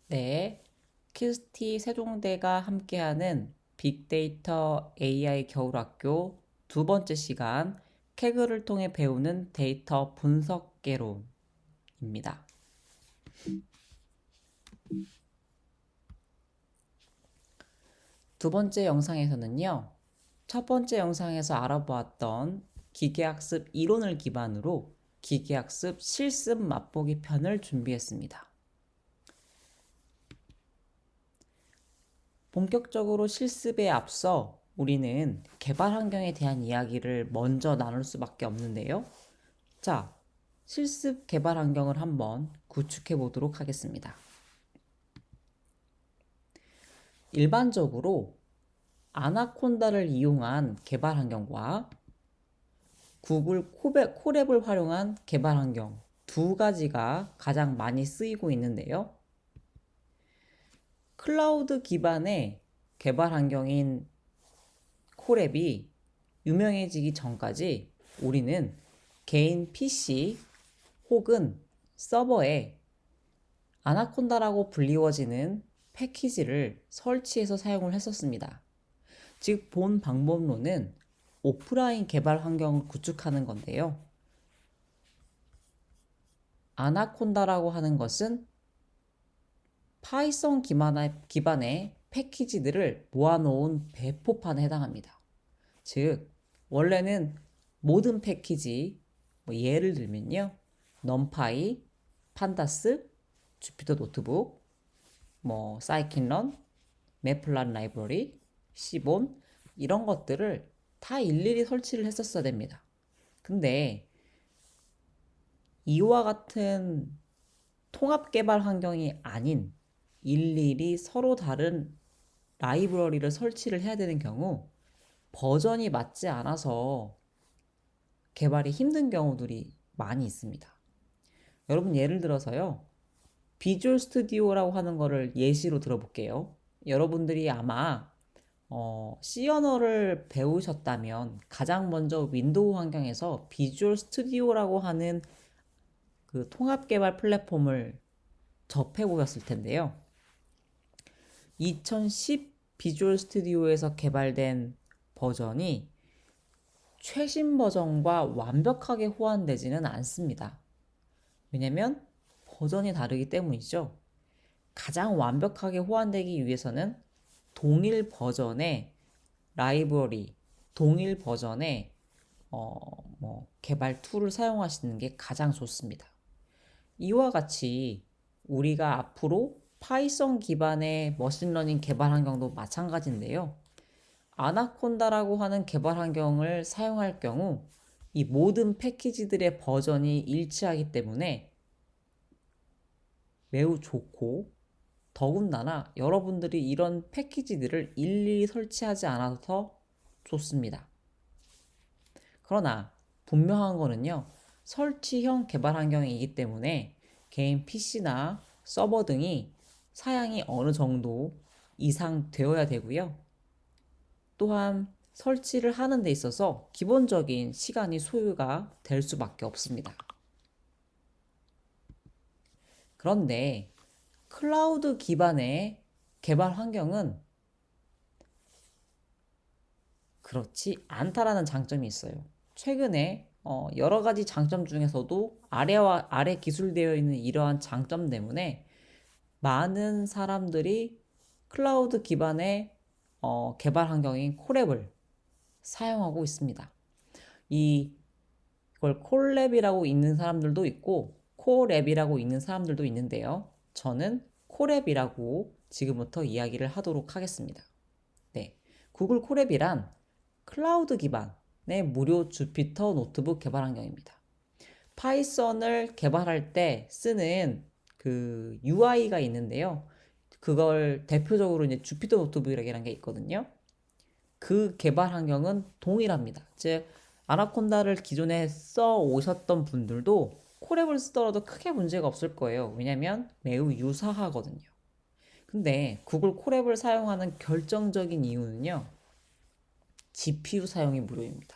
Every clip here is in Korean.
네, 키스티 세종대가 함께하는 빅데이터 AI 겨울학교 두 번째 시간 캐그를 통해 배우는 데이터 분석개론입니다. 두 번째 영상에서는요, 첫 번째 영상에서 알아보았던 기계학습 이론을 기반으로 기계학습 실습 맛보기 편을 준비했습니다. 본격적으로 실습에 앞서 우리는 개발 환경에 대한 이야기를 먼저 나눌 수밖에 없는데요. 자, 실습 개발 환경을 한번 구축해 보도록 하겠습니다. 일반적으로 아나콘다를 이용한 개발 환경과 구글 콜앱을 활용한 개발 환경 두 가지가 가장 많이 쓰이고 있는데요. 클라우드 기반의 개발 환경인 콜앱이 유명해지기 전까지 우리는 개인 PC 혹은 서버에 아나콘다라고 불리워지는 패키지를 설치해서 사용을 했었습니다. 즉, 본 방법론은 오프라인 개발 환경을 구축하는 건데요. 아나콘다라고 하는 것은 파이썬 기반의 패키지들을 모아놓은 배포판에 해당합니다. 즉, 원래는 모든 패키지, 예를 들면요, 넘파이, 판다스, 주피터 노트북, 사이킨런, 매플란 라이브러리, 시본 이런 것들을 다 일일이 설치를 했었어야 됩니다. 근데 이와 같은 통합 개발 환경이 아닌 일일이 서로 다른 라이브러리를 설치를 해야 되는 경우 버전이 맞지 않아서 개발이 힘든 경우들이 많이 있습니다. 여러분 예를 들어서요. 비주얼 스튜디오라고 하는 거를 예시로 들어볼게요. 여러분들이 아마 C 언어를 배우셨다면 가장 먼저 윈도우 환경에서 비주얼 스튜디오라고 하는 그 통합 개발 플랫폼을 접해 보셨을 텐데요. 2010 비주얼 스튜디오에서 개발된 버전이 최신 버전과 완벽하게 호환되지는 않습니다. 왜냐면 버전이 다르기 때문이죠. 가장 완벽하게 호환되기 위해서는 동일 버전의 라이브러리, 동일 버전의 개발 툴을 사용하시는 게 가장 좋습니다. 이와 같이 우리가 앞으로 파이썬 기반의 머신러닝 개발 환경도 마찬가지인데요. 아나콘다라고 하는 개발 환경을 사용할 경우 이 모든 패키지들의 버전이 일치하기 때문에 매우 좋고 더군다나 여러분들이 이런 패키지들을 일일이 설치하지 않아서 좋습니다. 그러나 분명한 거는요. 설치형 개발 환경이기 때문에 개인 PC나 서버 등이 사양이 어느 정도 이상 되어야 되고요. 또한 설치를 하는 데 있어서 기본적인 시간이 소요가 될 수밖에 없습니다. 그런데 클라우드 기반의 개발 환경은 그렇지 않다라는 장점이 있어요. 최근에 여러 가지 장점 중에서도 아래 기술되어 있는 이러한 장점 때문에 많은 사람들이 클라우드 기반의 개발 환경인 콜앱을 사용하고 있습니다. 이걸 콜랩이라고 읽는 사람들도 있고 콜앱이라고 읽는 사람들도 있는데요. 저는 콜앱이라고 지금부터 이야기를 하도록 하겠습니다. 네, 구글 콜앱이란 클라우드 기반의 무료 주피터 노트북 개발 환경입니다. 파이썬을 개발할 때 쓰는 그 UI가 있는데요. 그걸 대표적으로 이제 주피터 노트북이라는 게 있거든요. 그 개발 환경은 동일합니다. 즉, 아나콘다를 기존에 써 오셨던 분들도 콜앱을 쓰더라도 크게 문제가 없을 거예요. 왜냐면 매우 유사하거든요. 근데 구글 콜앱을 사용하는 결정적인 이유는요. GPU 사용이 무료입니다.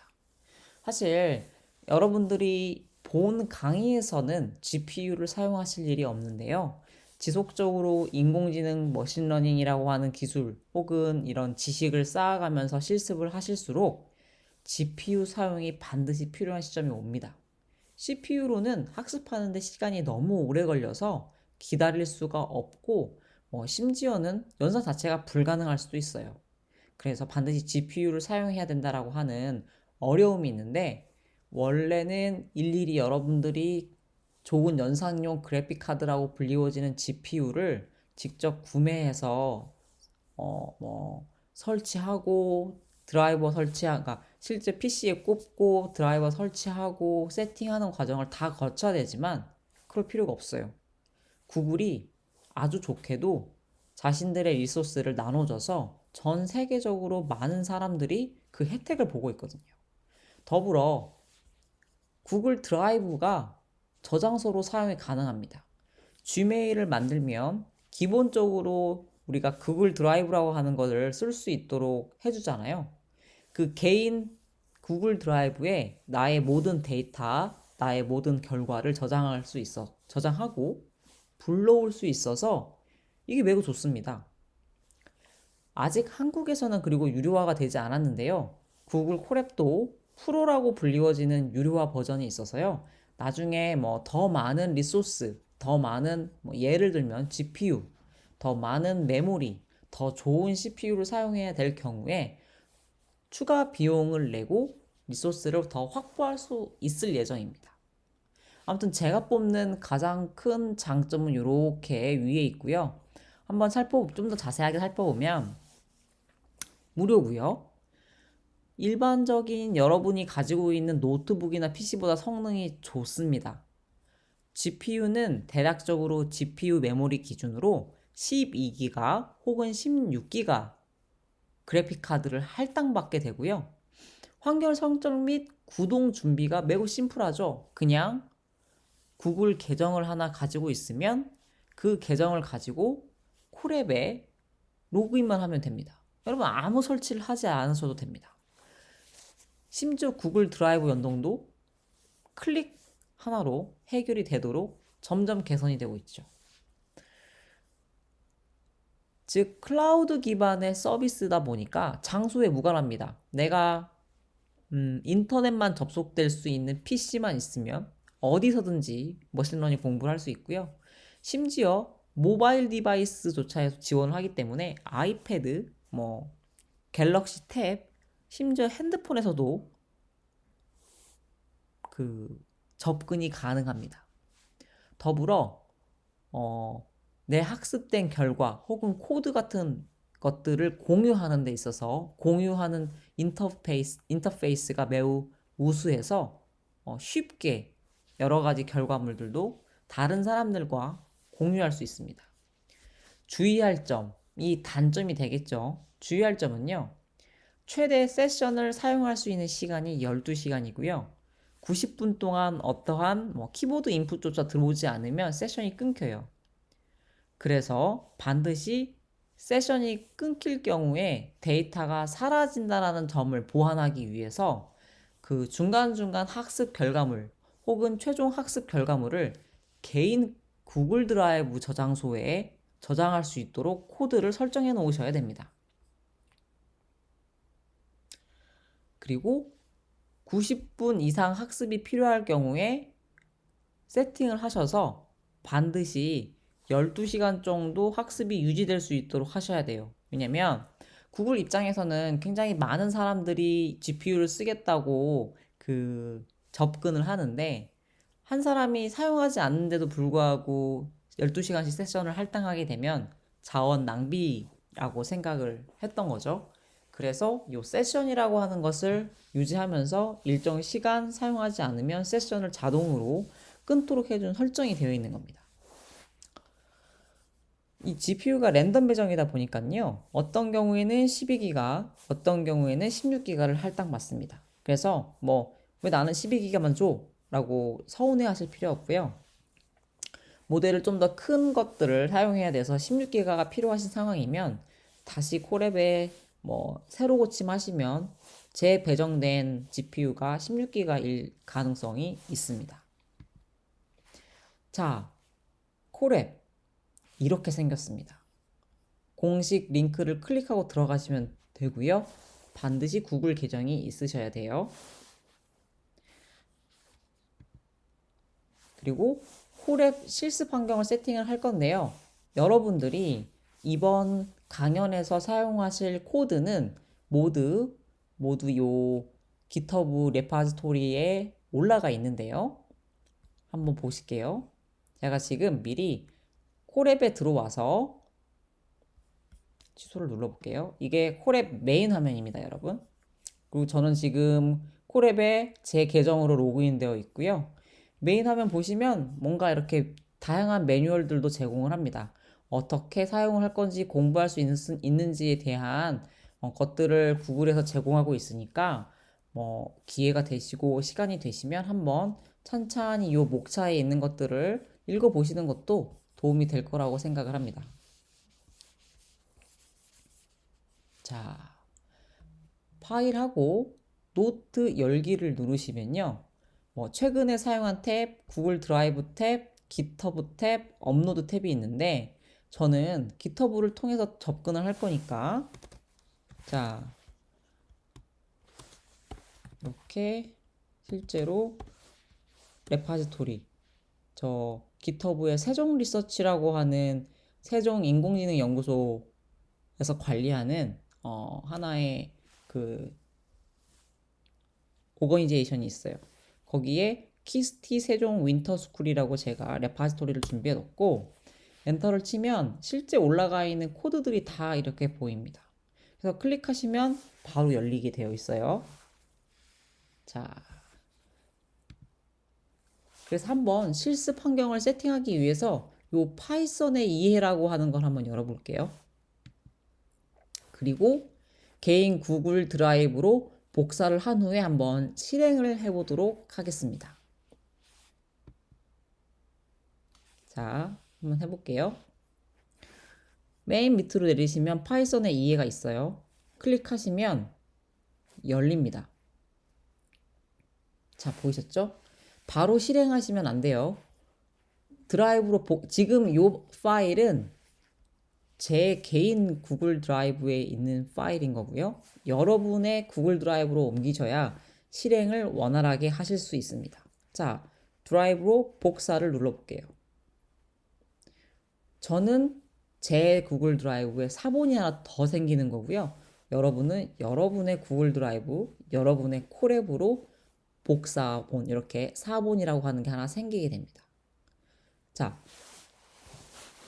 사실 여러분들이 본 강의에서는 GPU를 사용하실 일이 없는데요. 지속적으로 인공지능 머신러닝이라고 하는 기술 혹은 이런 지식을 쌓아가면서 실습을 하실수록 GPU 사용이 반드시 필요한 시점이 옵니다. CPU로는 학습하는데 시간이 너무 오래 걸려서 기다릴 수가 없고 심지어는 연산 자체가 불가능할 수도 있어요. 그래서 반드시 GPU를 사용해야 된다라고 하는 어려움이 있는데 원래는 일일이 여러분들이 좋은 연상용 그래픽 카드라고 불리워지는 GPU를 직접 구매해서 설치하고 드라이버 설치하, 그러니까 실제 PC에 꽂고 드라이버 설치하고 세팅하는 과정을 다 거쳐야 되지만 그럴 필요가 없어요. 구글이 아주 좋게도 자신들의 리소스를 나눠줘서 전 세계적으로 많은 사람들이 그 혜택을 보고 있거든요. 더불어 구글 드라이브가 저장소로 사용이 가능합니다. gmail을 만들면 기본적으로 우리가 구글 드라이브라고 하는 것을 쓸 수 있도록 해주잖아요. 그 개인 구글 드라이브에 나의 모든 데이터, 나의 모든 결과를 저장할 수 있어, 저장하고 불러올 수 있어서 이게 매우 좋습니다. 아직 한국에서는 그리고 유료화가 되지 않았는데요. 구글 콜앱도 프로라고 불리워지는 유료화 버전이 있어서요. 나중에 더 많은 리소스, 더 많은 예를 들면 GPU, 더 많은 메모리, 더 좋은 CPU를 사용해야 될 경우에 추가 비용을 내고 리소스를 더 확보할 수 있을 예정입니다. 아무튼 제가 뽑는 가장 큰 장점은 이렇게 위에 있고요. 한번 좀 더 자세하게 살펴보면 무료고요. 일반적인 여러분이 가지고 있는 노트북이나 PC보다 성능이 좋습니다. GPU는 대략적으로 GPU 메모리 기준으로 12기가 혹은 16기가 그래픽 카드를 할당받게 되고요. 환경 설정 및 구동 준비가 매우 심플하죠. 그냥 구글 계정을 하나 가지고 있으면 그 계정을 가지고 콜앱에 로그인만 하면 됩니다. 여러분 아무 설치를 하지 않으셔도 됩니다. 심지어 구글 드라이브 연동도 클릭 하나로 해결이 되도록 점점 개선이 되고 있죠. 즉 클라우드 기반의 서비스다 보니까 장소에 무관합니다. 내가 인터넷만 접속될 수 있는 PC만 있으면 어디서든지 머신러닝 공부를 할 수 있고요. 심지어 모바일 디바이스조차 지원을 하기 때문에 아이패드, 갤럭시 탭, 심지어 핸드폰에서도 그 접근이 가능합니다. 더불어 내 학습된 결과 혹은 코드 같은 것들을 공유하는 데 있어서 공유하는 인터페이스가 매우 우수해서 쉽게 여러 가지 결과물들도 다른 사람들과 공유할 수 있습니다. 주의할 점, 이 단점이 되겠죠. 주의할 점은요. 최대 세션을 사용할 수 있는 시간이 12시간이고요. 90분 동안 어떠한 키보드 인풋조차 들어오지 않으면 세션이 끊겨요. 그래서 반드시 세션이 끊길 경우에 데이터가 사라진다는 점을 보완하기 위해서 그 중간중간 학습 결과물 혹은 최종 학습 결과물을 개인 구글 드라이브 저장소에 저장할 수 있도록 코드를 설정해 놓으셔야 됩니다. 그리고 90분 이상 학습이 필요할 경우에 세팅을 하셔서 반드시 12시간 정도 학습이 유지될 수 있도록 하셔야 돼요. 왜냐면 구글 입장에서는 굉장히 많은 사람들이 GPU를 쓰겠다고 접근을 하는데 한 사람이 사용하지 않는데도 불구하고 12시간씩 세션을 할당하게 되면 자원 낭비라고 생각을 했던 거죠. 그래서 이 세션이라고 하는 것을 유지하면서 일정 시간 사용하지 않으면 세션을 자동으로 끊도록 해준 설정이 되어 있는 겁니다. 이 GPU가 랜덤 배정이다 보니까요. 어떤 경우에는 12기가, 어떤 경우에는 16기가를 할당받습니다. 그래서 왜 나는 12기가만 줘? 라고 서운해 하실 필요 없고요. 모델을 좀 더 큰 것들을 사용해야 돼서 16기가가 필요하신 상황이면 다시 콜앱에 새로 고침하시면 재배정된 GPU가 16기가일 가능성이 있습니다. 자, 콜앱. 이렇게 생겼습니다. 공식 링크를 클릭하고 들어가시면 되고요. 반드시 구글 계정이 있으셔야 돼요. 그리고 콜앱 실습 환경을 세팅을 할 건데요. 여러분들이 이번 강연에서 사용하실 코드는 모두 요 GitHub 레파지토리에 올라가 있는데요. 한번 보실게요. 제가 지금 미리 콜앱에 들어와서 취소를 눌러볼게요. 이게 콜앱 메인 화면입니다, 여러분. 그리고 저는 지금 콜앱에 제 계정으로 로그인 되어 있고요. 메인 화면 보시면 뭔가 이렇게 다양한 매뉴얼들도 제공을 합니다. 어떻게 사용을 할 건지 공부할 수 있는지에 대한 것들을 구글에서 제공하고 있으니까 뭐 기회가 되시고 시간이 되시면 한번 찬찬히 이 목차에 있는 것들을 읽어보시는 것도 도움이 될 거라고 생각을 합니다. 자, 파일하고 노트 열기를 누르시면요. 뭐 최근에 사용한 탭, 구글 드라이브 탭, 깃허브 탭, 업로드 탭이 있는데 저는 깃허브를 통해서 접근을 할 거니까 자, 이렇게 실제로 레파지토리 저 깃허브의 세종 리서치라고 하는 세종 인공지능 연구소에서 관리하는 하나의 그 오거니제이션이 있어요. 거기에 키스티 세종 윈터스쿨이라고 제가 레파지토리를 준비해 놓고 엔터를 치면 실제 올라가 있는 코드들이 다 이렇게 보입니다. 그래서 클릭하시면 바로 열리게 되어 있어요. 자, 그래서 한번 실습 환경을 세팅하기 위해서 요 파이썬의 이해라고 하는 걸 한번 열어볼게요. 그리고 개인 구글 드라이브로 복사를 한 후에 한번 실행을 해보도록 하겠습니다. 자, 한번 해볼게요. 맨 밑으로 내리시면 파이썬의 이해가 있어요. 클릭하시면 열립니다. 자, 보이셨죠? 바로 실행하시면 안 돼요. 드라이브로 지금 이 파일은 제 개인 구글 드라이브에 있는 파일인 거고요. 여러분의 구글 드라이브로 옮기셔야 실행을 원활하게 하실 수 있습니다. 자, 드라이브로 복사를 눌러볼게요. 저는 제 구글 드라이브에 사본이 하나 더 생기는 거고요. 여러분은 여러분의 구글 드라이브, 여러분의 콜앱으로 복사본, 이렇게 사본이라고 하는 게 하나 생기게 됩니다. 자,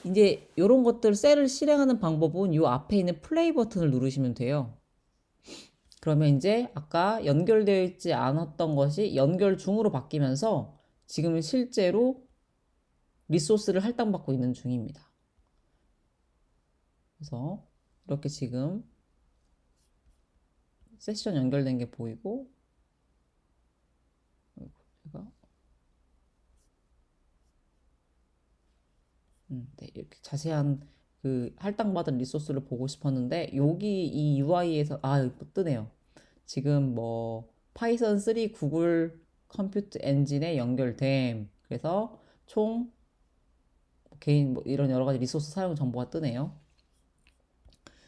이제 이런 것들 셀을 실행하는 방법은 이 앞에 있는 플레이 버튼을 누르시면 돼요. 그러면 이제 아까 연결되어 있지 않았던 것이 연결 중으로 바뀌면서 지금은 실제로 리소스를 할당받고 있는 중입니다. 그래서 이렇게 지금 세션 연결된 게 보이고 제가 네, 이렇게 자세한 그 할당받은 리소스를 보고 싶었는데 여기 이 UI에서 뜨네요. 지금 뭐 파이썬 3 구글 컴퓨트 엔진에 연결됨. 그래서 총 개인 뭐 이런 여러 가지 리소스 사용 정보가 뜨네요.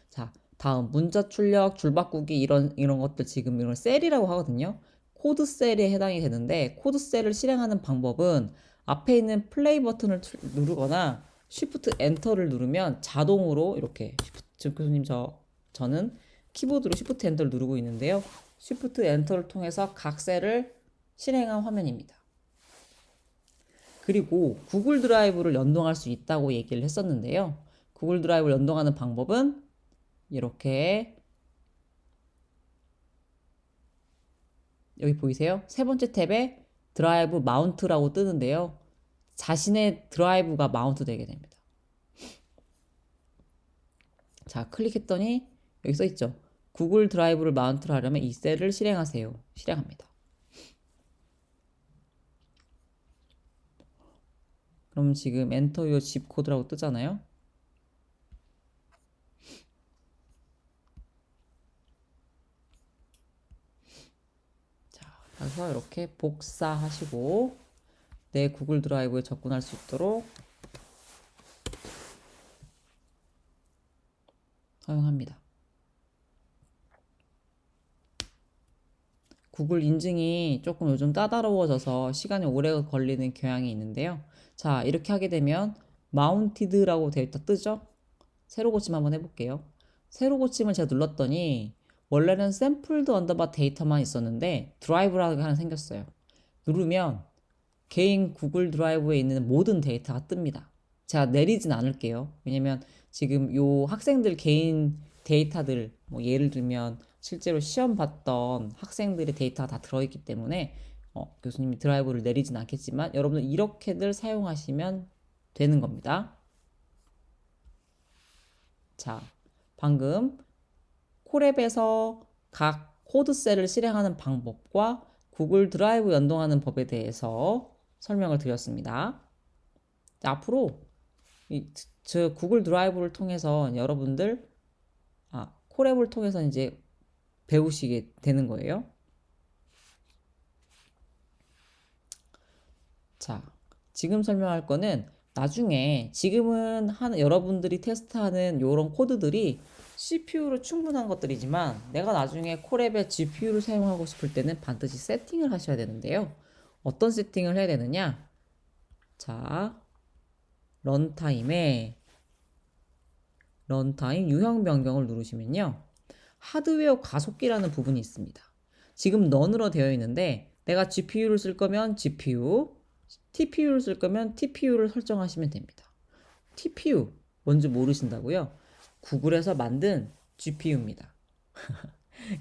자, 다음 문자 출력, 줄 바꾸기 이런 것들 지금 이런 셀이라고 하거든요. 코드 셀에 해당이 되는데 코드 셀을 실행하는 방법은 앞에 있는 플레이 버튼을 누르거나 쉬프트 엔터를 누르면 자동으로 이렇게 지금 교수님 저는 키보드로 쉬프트 엔터를 누르고 있는데요. 쉬프트 엔터를 통해서 각 셀을 실행한 화면입니다. 그리고 구글 드라이브를 연동할 수 있다고 얘기를 했었는데요. 구글 드라이브를 연동하는 방법은 이렇게 여기 보이세요? 세 번째 탭에 드라이브 마운트라고 뜨는데요. 자신의 드라이브가 마운트 되게 됩니다. 자, 클릭했더니 여기 써 있죠. 구글 드라이브를 마운트를 하려면 이 셀을 실행하세요. 실행합니다. 그럼 지금 엔터 요 zip 코드라고 뜨잖아요. 자, 그래서 이렇게 복사하시고 내 구글 드라이브에 접근할 수 있도록 사용합니다. 구글 인증이 조금 요즘 까다로워져서 시간이 오래 걸리는 경향이 있는데요. 자, 이렇게 하게 되면 마운티드라고 되어 있다 뜨죠? 세로 고침 한번 해볼게요. 세로 고침을 제가 눌렀더니 원래는 샘플드 언더바 데이터만 있었는데 드라이브라고 하나 생겼어요. 누르면 개인 구글 드라이브에 있는 모든 데이터가 뜹니다. 제가 내리진 않을게요. 왜냐면 지금 요 학생들 개인 데이터들, 뭐 예를 들면 실제로 시험 봤던 학생들의 데이터가 다 들어있기 때문에 교수님이 드라이브를 내리진 않겠지만 여러분들 이렇게들 사용하시면 되는 겁니다. 자, 방금 콜앱에서 각 코드셀을 실행하는 방법과 구글 드라이브 연동하는 법에 대해서 설명을 드렸습니다. 자, 앞으로 저 구글 드라이브를 통해서 여러분들 콜앱을 통해서 이제 배우시게 되는 거예요. 자, 지금 설명할 거는 나중에 지금은 여러분들이 테스트하는 이런 코드들이 CPU로 충분한 것들이지만 내가 나중에 콜앱에 GPU를 사용하고 싶을 때는 반드시 세팅을 하셔야 되는데요. 어떤 세팅을 해야 되느냐? 자, 런타임 유형 변경을 누르시면요. 하드웨어 가속기라는 부분이 있습니다. 지금 넌으로 되어 있는데 내가 GPU를 쓸 거면 GPU, TPU를 쓸 거면 TPU를 설정하시면 됩니다. TPU 뭔지 모르신다고요? 구글에서 만든 GPU입니다.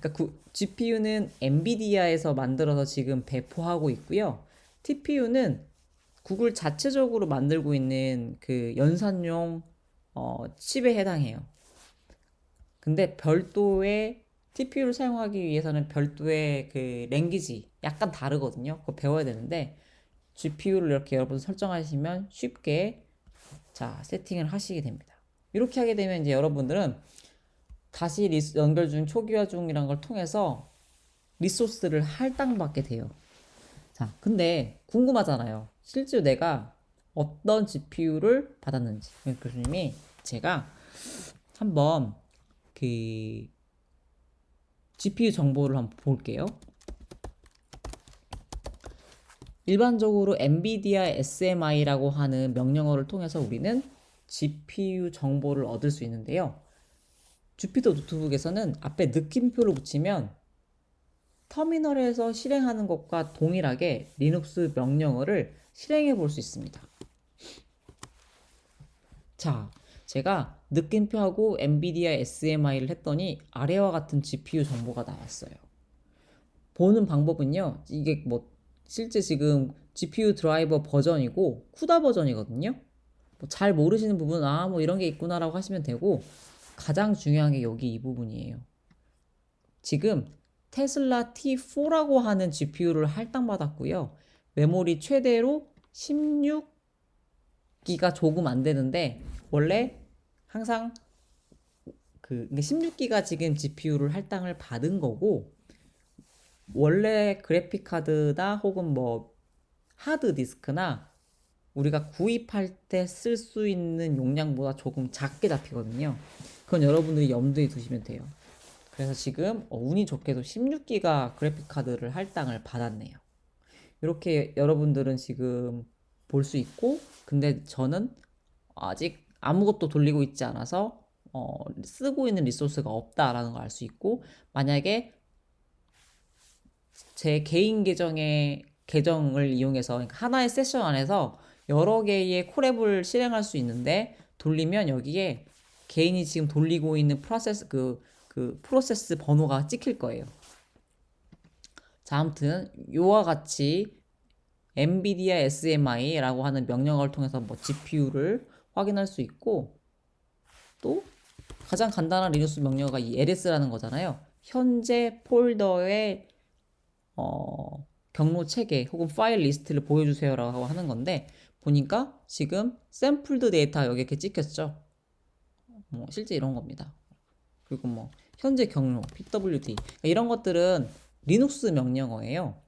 그러니까 GPU는 엔비디아에서 만들어서 지금 배포하고 있고요. TPU는 구글 자체적으로 만들고 있는 그 연산용 칩에 해당해요. 근데 별도의 TPU를 사용하기 위해서는 별도의 그 랭귀지 약간 다르거든요. 그거 배워야 되는데 GPU를 이렇게 여러분 설정하시면 쉽게 세팅을 하시게 됩니다. 이렇게 하게 되면 이제 여러분들은 다시 연결 중, 초기화 중이란 걸 통해서 리소스를 할당받게 돼요. 자, 근데 궁금하잖아요. 실제로 내가 어떤 GPU를 받았는지. 교수님이 제가 한번 그 GPU 정보를 한번 볼게요. 일반적으로 엔비디아 SMI라고 하는 명령어를 통해서 우리는 GPU 정보를 얻을 수 있는데요. 주피터 노트북에서는 앞에 느낌표를 붙이면 터미널에서 실행하는 것과 동일하게 리눅스 명령어를 실행해 볼 수 있습니다. 자, 제가 느낌표하고 엔비디아 SMI를 했더니 아래와 같은 GPU 정보가 나왔어요. 보는 방법은요, 이게 뭐 실제 지금 GPU 드라이버 버전이고 쿠다 버전이거든요. 뭐 잘 모르시는 부분은 뭐 이런 게 있구나라고 하시면 되고, 가장 중요한 게 여기 이 부분이에요. 지금 테슬라 T4라고 하는 GPU를 할당받았고요. 메모리 최대로 16기가 조금 안 되는데 원래 항상 16기가 지금 GPU를 할당을 받은 거고, 원래 그래픽 카드나 혹은 뭐 하드 디스크나 우리가 구입할 때 쓸 수 있는 용량보다 조금 작게 잡히거든요. 그건 여러분들이 염두에 두시면 돼요. 그래서 지금 운이 좋게도 16기가 그래픽 카드를 할당을 받았네요. 이렇게 여러분들은 지금 볼 수 있고, 근데 저는 아직 아무것도 돌리고 있지 않아서 쓰고 있는 리소스가 없다라는 걸 알 수 있고, 만약에 제 개인 계정을 이용해서, 그러니까 하나의 세션 안에서 여러 개의 콜앱을 실행할 수 있는데 돌리면 여기에 개인이 지금 돌리고 있는 프로세스 번호가 찍힐 거예요. 자, 아무튼 요와 같이 엔비디아 SMI라고 하는 명령어를 통해서 뭐 GPU를 확인할 수 있고, 또 가장 간단한 리눅스 명령어가 이 ls라는 거잖아요. 현재 폴더의 경로 체계 혹은 파일 리스트를 보여주세요라고 하는 건데, 보니까 지금 샘플드 데이터 여기 이렇게 찍혔죠. 뭐 실제 이런 겁니다. 그리고 뭐 현재 경로 pwd 이런 것들은 리눅스 명령어예요.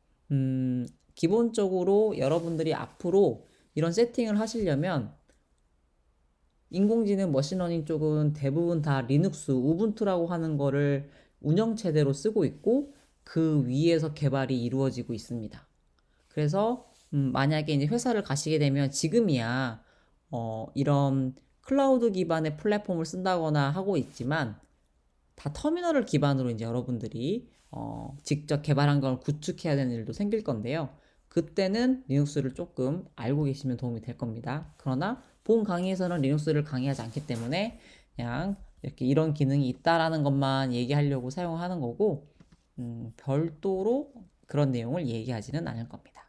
기본적으로 여러분들이 앞으로 이런 세팅을 하시려면 인공지능 머신러닝 쪽은 대부분 다 리눅스, 우분투라고 하는 거를 운영체제로 쓰고 있고 그 위에서 개발이 이루어지고 있습니다. 그래서 만약에 이제 회사를 가시게 되면 지금이야 이런 클라우드 기반의 플랫폼을 쓴다거나 하고 있지만 다 터미널을 기반으로 이제 여러분들이 직접 개발한 걸 구축해야 되는 일도 생길 건데요. 그때는 리눅스를 조금 알고 계시면 도움이 될 겁니다. 그러나 본 강의에서는 리눅스를 강의하지 않기 때문에 그냥 이렇게 이런 기능이 있다라는 것만 얘기하려고 사용하는 거고 별도로 그런 내용을 얘기하지는 않을 겁니다.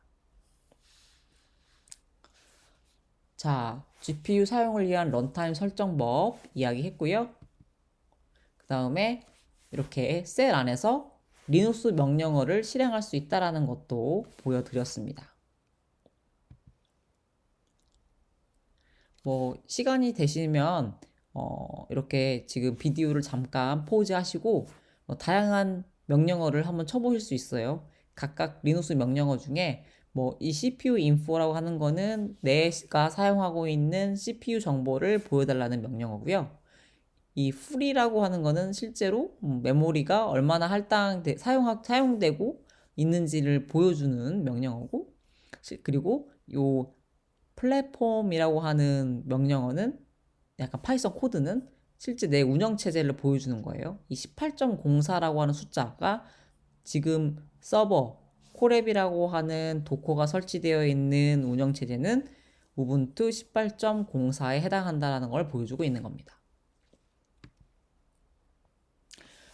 자, GPU 사용을 위한 런타임 설정법 이야기했고요. 그 다음에 이렇게 셀 안에서 리눅스 명령어를 실행할 수 있다라는 것도 보여드렸습니다. 뭐 시간이 되시면 이렇게 지금 비디오를 잠깐 포즈 하시고 다양한 명령어를 한번 쳐보실 수 있어요. 각각 리눅스 명령어 중에 뭐 이 CPU info라고 하는 거는 내가 사용하고 있는 CPU 정보를 보여달라는 명령어고요. 이 free라고 하는 거는 실제로 메모리가 얼마나 사용되고 있는지를 보여주는 명령어고, 그리고 요 플랫폼이라고 하는 명령어는 약간 파이썬 코드는 실제 내 운영체제를 보여주는 거예요. 이 18.04라고 하는 숫자가 지금 서버 코랩이라고 하는 도커가 설치되어 있는 운영체제는 우분투 18.04에 해당한다는 걸 보여주고 있는 겁니다.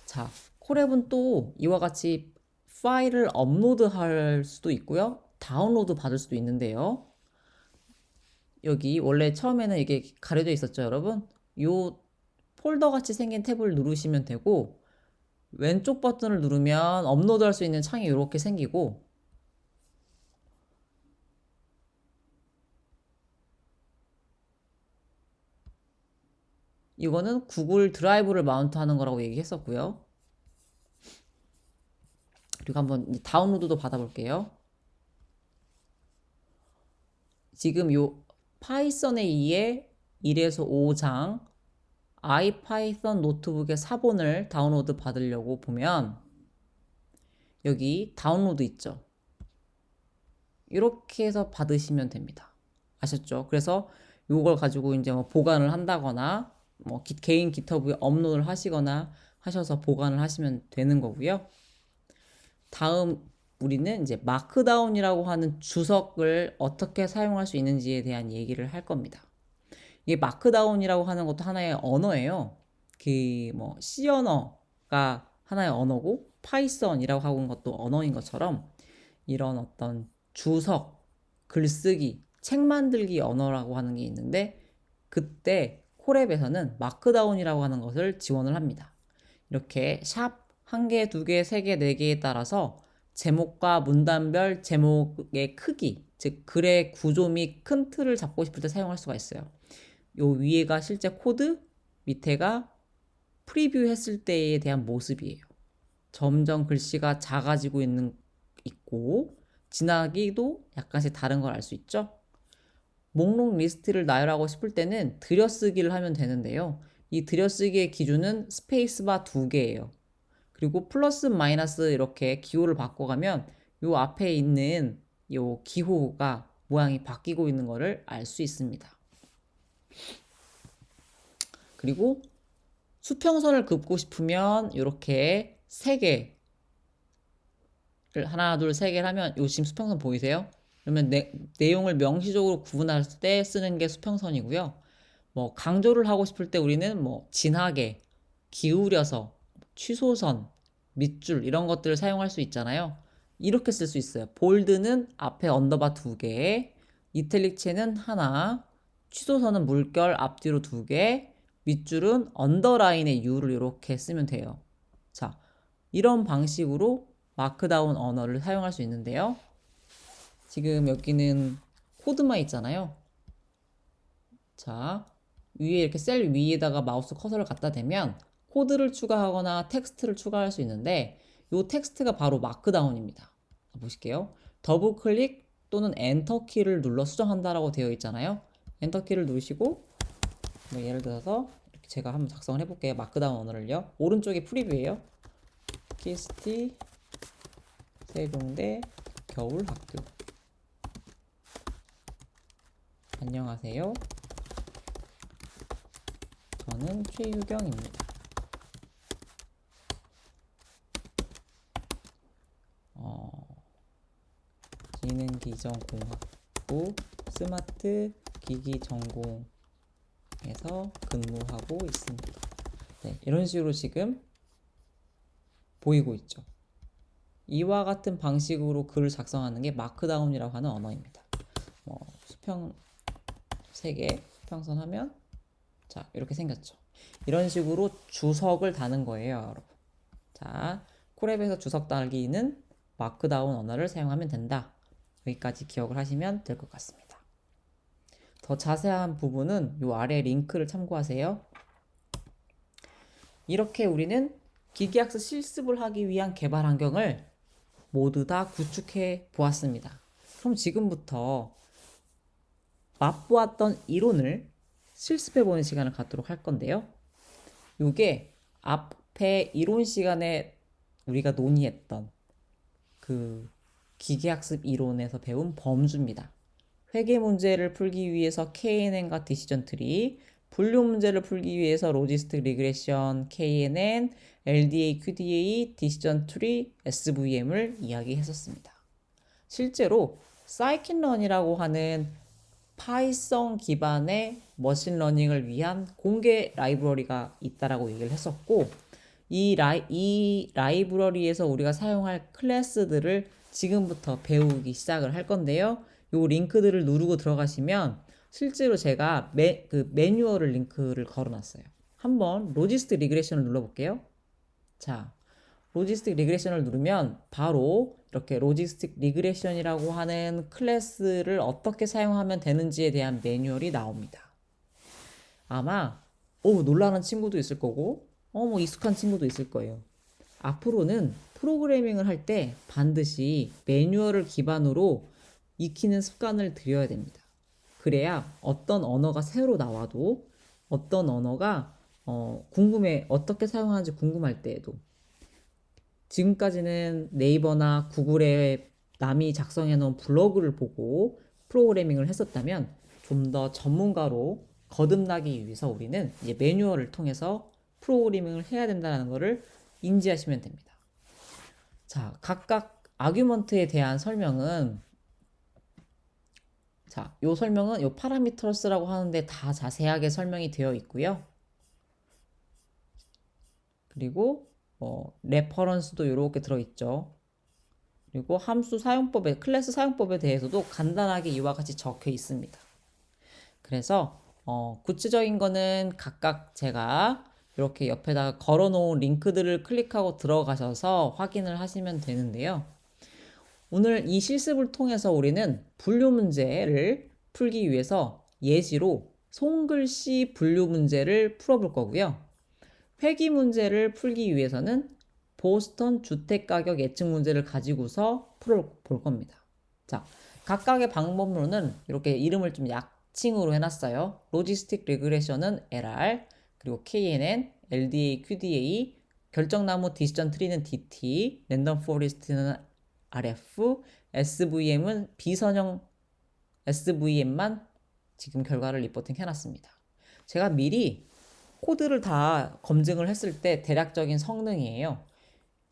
자, 코랩은 또 이와 같이 파일을 업로드할 수도 있고요. 다운로드 받을 수도 있는데요. 여기 원래 처음에는 이게 가려져 있었죠, 여러분? 요 폴더 같이 생긴 탭을 누르시면 되고 왼쪽 버튼을 누르면 업로드할 수 있는 창이 이렇게 생기고 이거는 구글 드라이브를 마운트하는 거라고 얘기했었고요. 그리고 한번 다운로드도 받아볼게요. 지금 요 파이썬에 의해 1에서 5장 아이파이썬 노트북의 사본을 다운로드 받으려고 보면 여기 다운로드 있죠. 이렇게 해서 받으시면 됩니다. 아셨죠? 그래서 이걸 가지고 이제 뭐 보관을 한다거나 뭐 개인 깃허브에 업로드를 하시거나 하셔서 보관을 하시면 되는 거고요. 다음 우리는 이제 마크다운이라고 하는 주석을 어떻게 사용할 수 있는지에 대한 얘기를 할 겁니다. 이게 마크다운이라고 하는 것도 하나의 언어예요. 그 뭐 C 언어가 하나의 언어고 파이썬이라고 하는 것도 언어인 것처럼 이런 어떤 주석, 글쓰기, 책 만들기 언어라고 하는 게 있는데 그때 콜앱에서는 마크다운이라고 하는 것을 지원을 합니다. 이렇게 샵 1개, 2개, 3개, 4개에 따라서 제목과 문단별 제목의 크기, 즉 글의 구조 및 큰 틀을 잡고 싶을 때 사용할 수가 있어요. 요 위에가 실제 코드, 밑에가 프리뷰 했을 때에 대한 모습이에요. 점점 글씨가 작아지고 있고 진하기도 약간씩 다른 걸 알 수 있죠. 목록 리스트를 나열하고 싶을 때는 들여쓰기를 하면 되는데요. 이 들여쓰기의 기준은 스페이스바 2개예요. 그리고 플러스 마이너스 이렇게 기호를 바꿔가면 요 앞에 있는 요 기호가 모양이 바뀌고 있는 것을 알 수 있습니다. 그리고 수평선을 긋고 싶으면 이렇게 3개 하나, 둘, 3개를 하면 요 지금 수평선 보이세요? 그러면 내용을 명시적으로 구분할 때 쓰는 게 수평선이고요. 뭐 강조를 하고 싶을 때 우리는 뭐 진하게, 기울여서, 취소선, 밑줄 이런 것들을 사용할 수 있잖아요. 이렇게 쓸 수 있어요. 볼드는 앞에 언더바 2개, 이탈릭체는 하나, 취소선은 물결 앞뒤로 2개, 밑줄은 언더라인의 U를 이렇게 쓰면 돼요. 자, 이런 방식으로 마크다운 언어를 사용할 수 있는데요. 지금 여기는 코드만 있잖아요. 자, 위에 이렇게 셀 위에다가 마우스 커서를 갖다 대면 코드를 추가하거나 텍스트를 추가할 수 있는데 이 텍스트가 바로 마크다운입니다. 보실게요. 더블 클릭 또는 엔터 키를 눌러 수정한다라고 되어 있잖아요. 엔터 키를 누르시고 뭐 예를 들어서 이렇게 제가 한번 작성을 해볼게요. 마크다운 언어를요. 오른쪽이 프리뷰예요. 키스티 세종대 겨울학교. 안녕하세요. 저는 최유경입니다. 지능기전공학부 스마트 기기 전공에서 근무하고 있습니다. 네, 이런 식으로 지금 보이고 있죠. 이와 같은 방식으로 글을 작성하는 게 마크다운이라고 하는 언어입니다. 수평 3개 수평선하면 자 이렇게 생겼죠. 이런 식으로 주석을 다는 거예요, 여러분. 자, 콜앱에서 주석 달기는 마크다운 언어를 사용하면 된다. 여기까지 기억을 하시면 될 것 같습니다. 더 자세한 부분은 이 아래 링크를 참고하세요. 이렇게 우리는 기계학습 실습을 하기 위한 개발 환경을 모두 다 구축해 보았습니다. 그럼 지금부터 맛보았던 이론을 실습해 보는 시간을 갖도록 할 건데요. 이게 앞에 이론 시간에 우리가 논의했던 그 기계학습 이론에서 배운 범주입니다. 회계 문제를 풀기 위해서 KNN과 디시전 트리, 분류 문제를 풀기 위해서 로지스틱 리그레션, KNN, LDA, QDA, 디시전 트리, SVM을 이야기했었습니다. 실제로 사이킨런이라고 하는 파이썬 기반의 머신러닝을 위한 공개 라이브러리가 있다라고 얘기를 했었고, 이 라이브러리에서 우리가 사용할 클래스들을 지금부터 배우기 시작을 할 건데요. 요 링크들을 누르고 들어가시면 실제로 제가 매뉴얼을 링크를 걸어놨어요. 한번 로지스틱 리그레션을 눌러볼게요. 자, 로지스틱 리그레션을 누르면 바로 이렇게 로지스틱 리그레션이라고 하는 클래스를 어떻게 사용하면 되는지에 대한 매뉴얼이 나옵니다. 아마 놀라는 친구도 있을 거고 뭐 익숙한 친구도 있을 거예요. 앞으로는 프로그래밍을 할 때 반드시 매뉴얼을 기반으로 익히는 습관을 들여야 됩니다. 그래야 어떤 언어가 새로 나와도 어떤 언어가 궁금해 어떻게 사용하는지 궁금할 때에도 지금까지는 네이버나 구글에 남이 작성해 놓은 블로그를 보고 프로그래밍을 했었다면 좀 더 전문가로 거듭나기 위해서 우리는 이제 매뉴얼을 통해서 프로그래밍을 해야 된다는 것을 인지하시면 됩니다. 자, 각각 아규먼트에 대한 설명은 자, 요 설명은 요 파라미터스라고 하는데 다 자세하게 설명이 되어 있고요. 그리고 레퍼런스도 이렇게 들어있죠. 그리고 함수 사용법에 클래스 사용법에 대해서도 간단하게 이와 같이 적혀 있습니다. 그래서 구체적인 거는 각각 제가 이렇게 옆에다가 걸어놓은 링크들을 클릭하고 들어가셔서 확인을 하시면 되는데요. 오늘 이 실습을 통해서 우리는 분류 문제를 풀기 위해서 예시로 손글씨 분류 문제를 풀어볼 거고요. 회귀 문제를 풀기 위해서는 보스턴 주택가격 예측 문제를 가지고서 풀어볼 겁니다. 자, 각각의 방법론은 이렇게 이름을 좀 약칭으로 해놨어요. 로지스틱 리그레션은 LR, 그리고 KNN, LDA, QDA, 결정나무 디시전 트리는 DT, 랜덤 포레스트는 RF, SVM은 비선형 SVM만 지금 결과를 리포팅 해놨습니다. 제가 미리 코드를 다 검증을 했을 때 대략적인 성능이에요.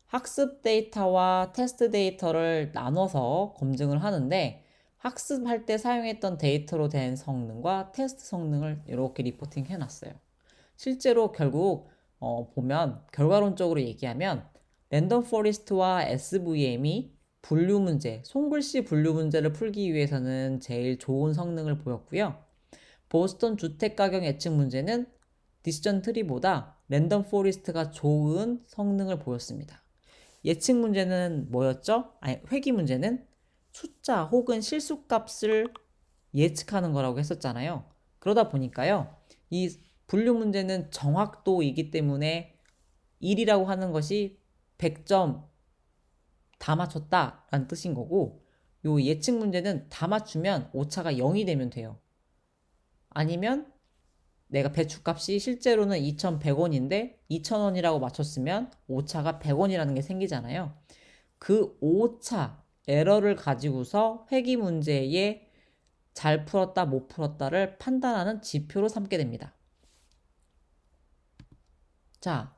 학습 데이터와 테스트 데이터를 나눠서 검증을 하는데 학습할 때 사용했던 데이터로 된 성능과 테스트 성능을 이렇게 리포팅 해놨어요. 실제로 결국 보면 결과론적으로 얘기하면 랜덤 포레스트와 SVM이 분류 문제, 손글씨 분류 문제를 풀기 위해서는 제일 좋은 성능을 보였고요. 보스턴 주택가격 예측 문제는 디시전 트리보다 랜덤 포레스트가 좋은 성능을 보였습니다. 예측 문제는 뭐였죠? 회귀 문제는 숫자 혹은 실수값을 예측하는 거라고 했었잖아요. 그러다 보니까요. 이 분류 문제는 정확도이기 때문에 1이라고 하는 것이 100점 다 맞췄다라는 뜻인 거고 요 예측 문제는 다 맞추면 오차가 0이 되면 돼요. 아니면 내가 배출값이 실제로는 2,100원인데 2,000원이라고 맞췄으면 오차가 100원이라는 게 생기잖아요. 그 오차, 에러를 가지고서 회귀 문제에 잘 풀었다, 못 풀었다를 판단하는 지표로 삼게 됩니다. 자,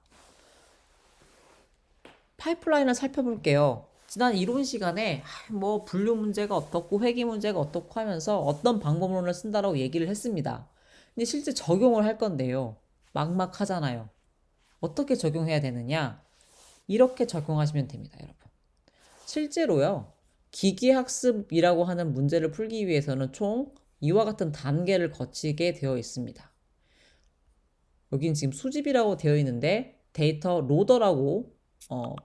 파이프라인을 살펴볼게요. 지난 이론 시간에 뭐 분류 문제가 어떻고 회귀 문제가 어떻고 하면서 어떤 방법론을 쓴다라고 얘기를 했습니다. 근데 실제 적용을 할 건데요. 막막하잖아요. 어떻게 적용해야 되느냐? 이렇게 적용하시면 됩니다, 여러분. 실제로요. 기계학습이라고 하는 문제를 풀기 위해서는 총 이와 같은 단계를 거치게 되어 있습니다. 여긴 지금 수집이라고 되어 있는데 데이터 로더라고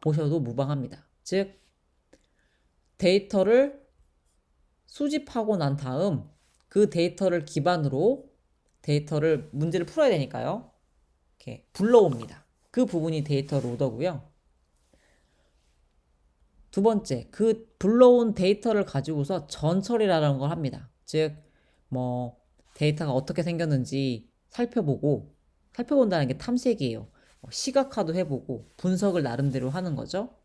보셔도 무방합니다. 즉 데이터를 수집하고 난 다음 그 데이터를 기반으로 데이터를 문제를 풀어야 되니까요. 이렇게 불러옵니다. 그 부분이 데이터 로더고요. 두 번째, 그 불러온 데이터를 가지고서 전처리라는 걸 합니다. 즉, 뭐 데이터가 어떻게 생겼는지 살펴본다는 게 탐색이에요. 시각화도 해보고 분석을 나름대로 하는 거죠.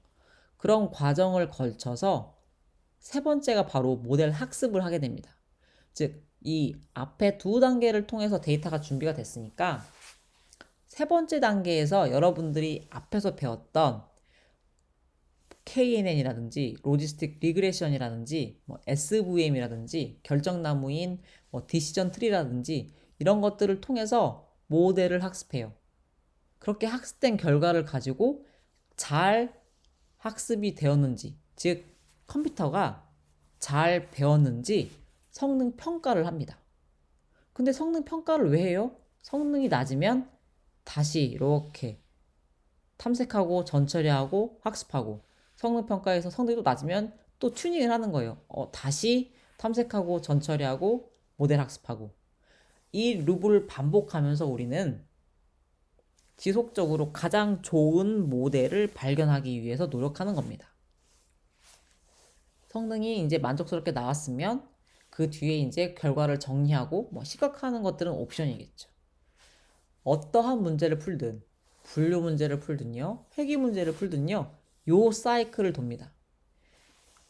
그런 과정을 걸쳐서 세 번째가 바로 모델 학습을 하게 됩니다. 즉, 이 앞에 두 단계를 통해서 데이터가 준비가 됐으니까 세 번째 단계에서 여러분들이 앞에서 배웠던 KNN이라든지 로지스틱 리그레션이라든지 뭐 SVM이라든지 결정나무인 뭐 디시전 트리라든지 이런 것들을 통해서 모델을 학습해요. 그렇게 학습된 결과를 가지고 잘 학습이 되었는지, 즉 컴퓨터가 잘 배웠는지 성능 평가를 합니다. 근데 성능 평가를 왜 해요? 성능이 낮으면 다시 이렇게 탐색하고 전처리하고 학습하고 성능 평가에서 성능이 또 낮으면 또 튜닝을 하는 거예요. 다시 탐색하고 전처리하고 모델 학습하고 이 룹을 반복하면서 우리는 지속적으로 가장 좋은 모델을 발견하기 위해서 노력하는 겁니다. 성능이 이제 만족스럽게 나왔으면 그 뒤에 이제 결과를 정리하고 뭐 시각화하는 것들은 옵션이겠죠. 어떠한 문제를 풀든 분류 문제를 풀든요, 회귀 문제를 풀든요, 요 사이클을 돕니다.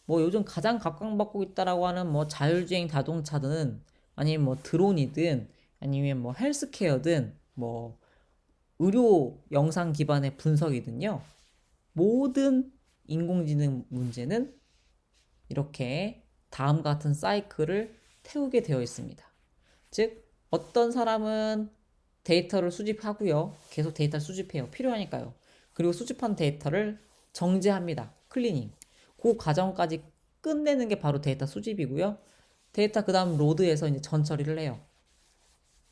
뭐 요즘 가장 각광받고 있다라고 하는 뭐 자율주행 자동차든 아니면 뭐 드론이든 아니면 뭐 헬스케어든 뭐 의료 영상 기반의 분석이든요. 모든 인공지능 문제는 이렇게 다음과 같은 사이클을 태우게 되어 있습니다. 즉 어떤 사람은 데이터를 수집하고요. 계속 데이터를 수집해요. 필요하니까요. 그리고 수집한 데이터를 정제합니다. 클리닝. 그 과정까지 끝내는 게 바로 데이터 수집이고요. 데이터 그 다음 로드에서 이제 전처리를 해요.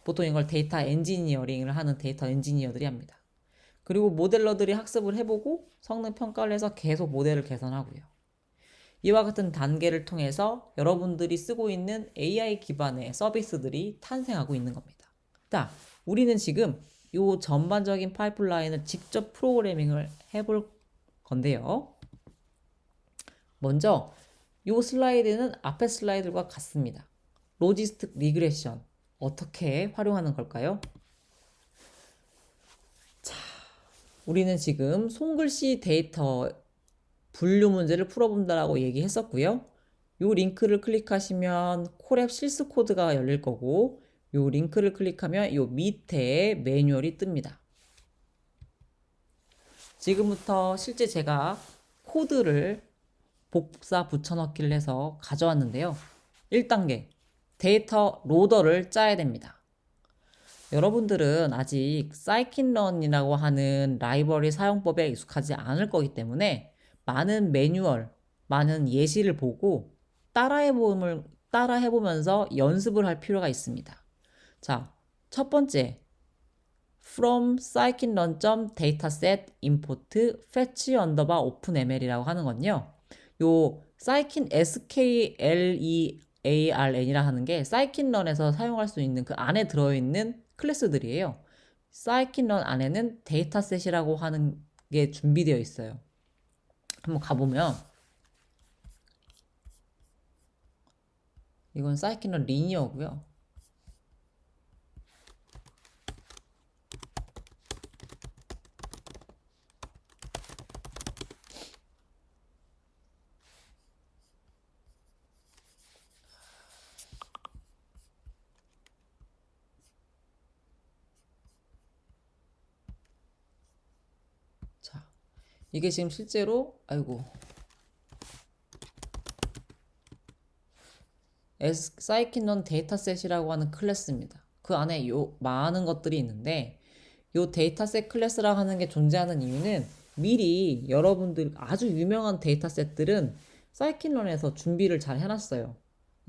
보통 이걸 데이터 엔지니어링을 하는 데이터 엔지니어들이 합니다. 그리고 모델러들이 학습을 해보고 성능 평가를 해서 계속 모델을 개선하고요. 이와 같은 단계를 통해서 여러분들이 쓰고 있는 AI 기반의 서비스들이 탄생하고 있는 겁니다. 자, 우리는 지금 이 전반적인 파이프라인을 직접 프로그래밍을 해볼 건데요. 먼저 이 슬라이드는 앞의 슬라이드과 같습니다. 로지스틱 리그레션 어떻게 활용하는 걸까요? 자, 우리는 지금 손글씨 데이터 분류 문제를 풀어본다라고 얘기했었고요. 이 링크를 클릭하시면 콜앱 실습 코드가 열릴 거고 이 링크를 클릭하면 이 밑에 매뉴얼이 뜹니다. 지금부터 실제 제가 코드를 복사 붙여넣기를 해서 가져왔는데요. 1단계 데이터 로더를 짜야 됩니다. 여러분들은 아직 scikit-learn이라고 하는 라이브러리 사용법에 익숙하지 않을 거기 때문에 많은 매뉴얼, 많은 예시를 보고 따라해보면서 연습을 할 필요가 있습니다. 자, 첫 번째, from scikit-learn.dataset import fetch underbar openml이라고 하는 건요. 요 scikit sklearn이라 하는 게 scikit-learn에서 사용할 수 있는 그 안에 들어있는 클래스들이에요. scikit-learn 안에는 데이터셋이라고 하는 게 준비되어 있어요. 한번 가보면 이건 scikit-learn 리니어고요. 자, 이게 지금 실제로 아이고 사이킨론 데이터셋이라고 하는 클래스입니다. 그 안에 요 많은 것들이 있는데 요 데이터셋 클래스라고 하는 게 존재하는 이유는 미리 여러분들 아주 유명한 데이터셋들은 사이킨론에서 준비를 잘 해놨어요.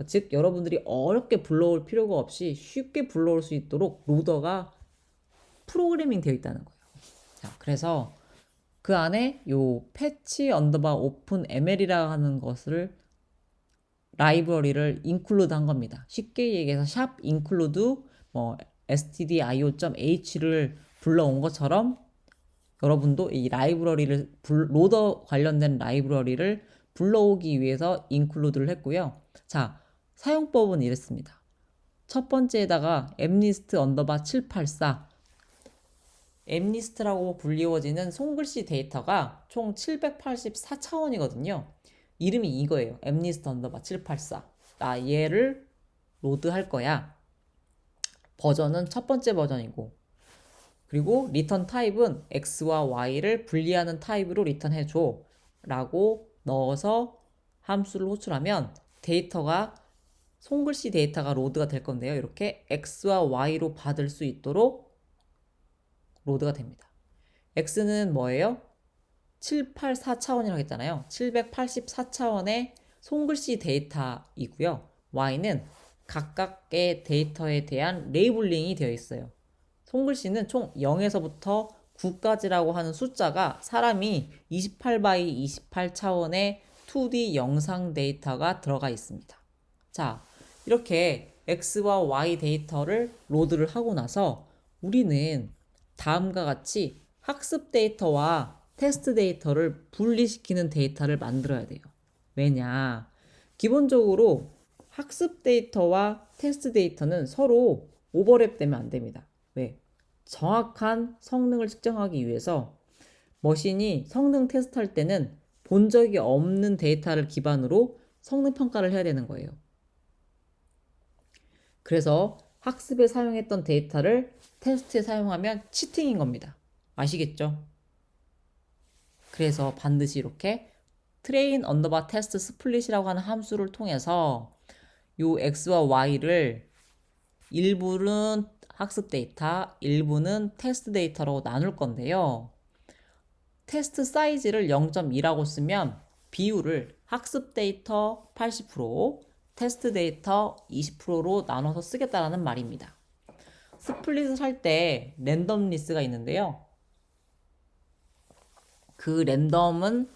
즉 여러분들이 어렵게 불러올 필요가 없이 쉽게 불러올 수 있도록 로더가 프로그래밍 되어 있다는 거예요. 자, 그래서 그 안에 요 패치 언더바 오픈 ML이라고 하는 것을 라이브러리를 인클루드 한 겁니다. 쉽게 얘기해서 샵 인클루드 뭐 stdio.h를 불러온 것처럼 여러분도 이 라이브러리를 로더 관련된 라이브러리를 불러오기 위해서 인클루드를 했고요. 자, 사용법은 이랬습니다. 첫 번째에다가 엠리스트 언더바 784 엠리스트라고 불리워지는 손글씨 데이터가 총 784차원이거든요. 이름이 이거예요. 엠리스트 언더바 784. 나 얘를 로드할 거야. 버전은 첫 번째 버전이고 그리고 리턴 타입은 x와 y를 분리하는 타입으로 리턴해줘 라고 넣어서 함수를 호출하면 데이터가 손글씨 데이터가 로드가 될 건데요. 이렇게 x와 y로 받을 수 있도록 로드가 됩니다. x는 뭐예요? 784차원이라고 했잖아요. 784차원의 손글씨 데이터이고요. y는 각각의 데이터에 대한 레이블링이 되어 있어요. 손글씨는 총 0에서부터 9까지라고 하는 숫자가 사람이 28x 28차원의 2D 영상 데이터가 들어가 있습니다. 자, 이렇게 x와 y 데이터를 로드를 하고 나서 우리는 다음과 같이 학습 데이터와 테스트 데이터를 분리시키는 데이터를 만들어야 돼요. 왜냐? 기본적으로 학습 데이터와 테스트 데이터는 서로 오버랩 되면 안 됩니다. 왜? 정확한 성능을 측정하기 위해서 머신이 성능 테스트할 때는 본 적이 없는 데이터를 기반으로 성능 평가를 해야 되는 거예요. 그래서 학습에 사용했던 데이터를 테스트에 사용하면 치팅인 겁니다. 아시겠죠? 그래서 반드시 이렇게 train 언더바 test split이라고 하는 함수를 통해서 요 x와 y를 일부는 학습 데이터, 일부는 테스트 데이터로 나눌 건데요. 테스트 사이즈를 0.2라고 쓰면 비율을 학습 데이터 80%, 테스트 데이터 20%로 나눠서 쓰겠다라는 말입니다. 스플릿을 할 때 랜덤리스가 있는데요. 그 랜덤은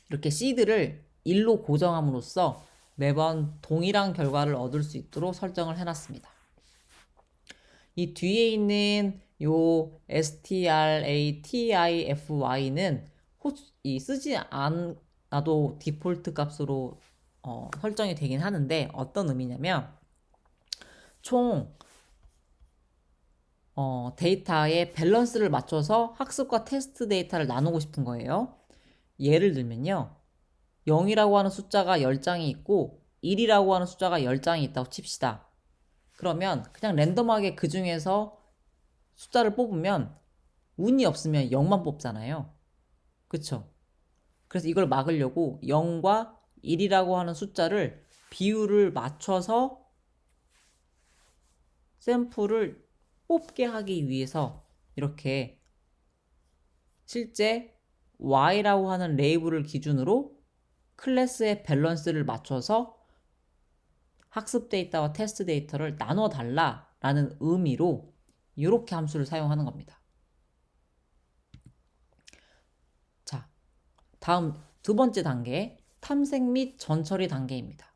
이렇게 시드를 1로 고정함으로써 매번 동일한 결과를 얻을 수 있도록 설정을 해놨습니다. 이 뒤에 있는 요 strlatify는 쓰지 않아도 디폴트 값으로 설정이 되긴 하는데 어떤 의미냐면 총 데이터의 밸런스를 맞춰서 학습과 테스트 데이터를 나누고 싶은 거예요. 예를 들면요. 0이라고 하는 숫자가 10장이 있고 1이라고 하는 숫자가 10장이 있다고 칩시다. 그러면 그냥 랜덤하게 그 중에서 숫자를 뽑으면 운이 없으면 0만 뽑잖아요. 그쵸? 그래서 이걸 막으려고 0과 1이라고 하는 숫자를 비율을 맞춰서 샘플을 뽑게 하기 위해서 이렇게 실제 y라고 하는 레이블을 기준으로 클래스의 밸런스를 맞춰서 학습 데이터와 테스트 데이터를 나눠 달라라는 의미로 이렇게 함수를 사용하는 겁니다. 자, 다음 두 번째 단계, 탐색 및 전처리 단계입니다.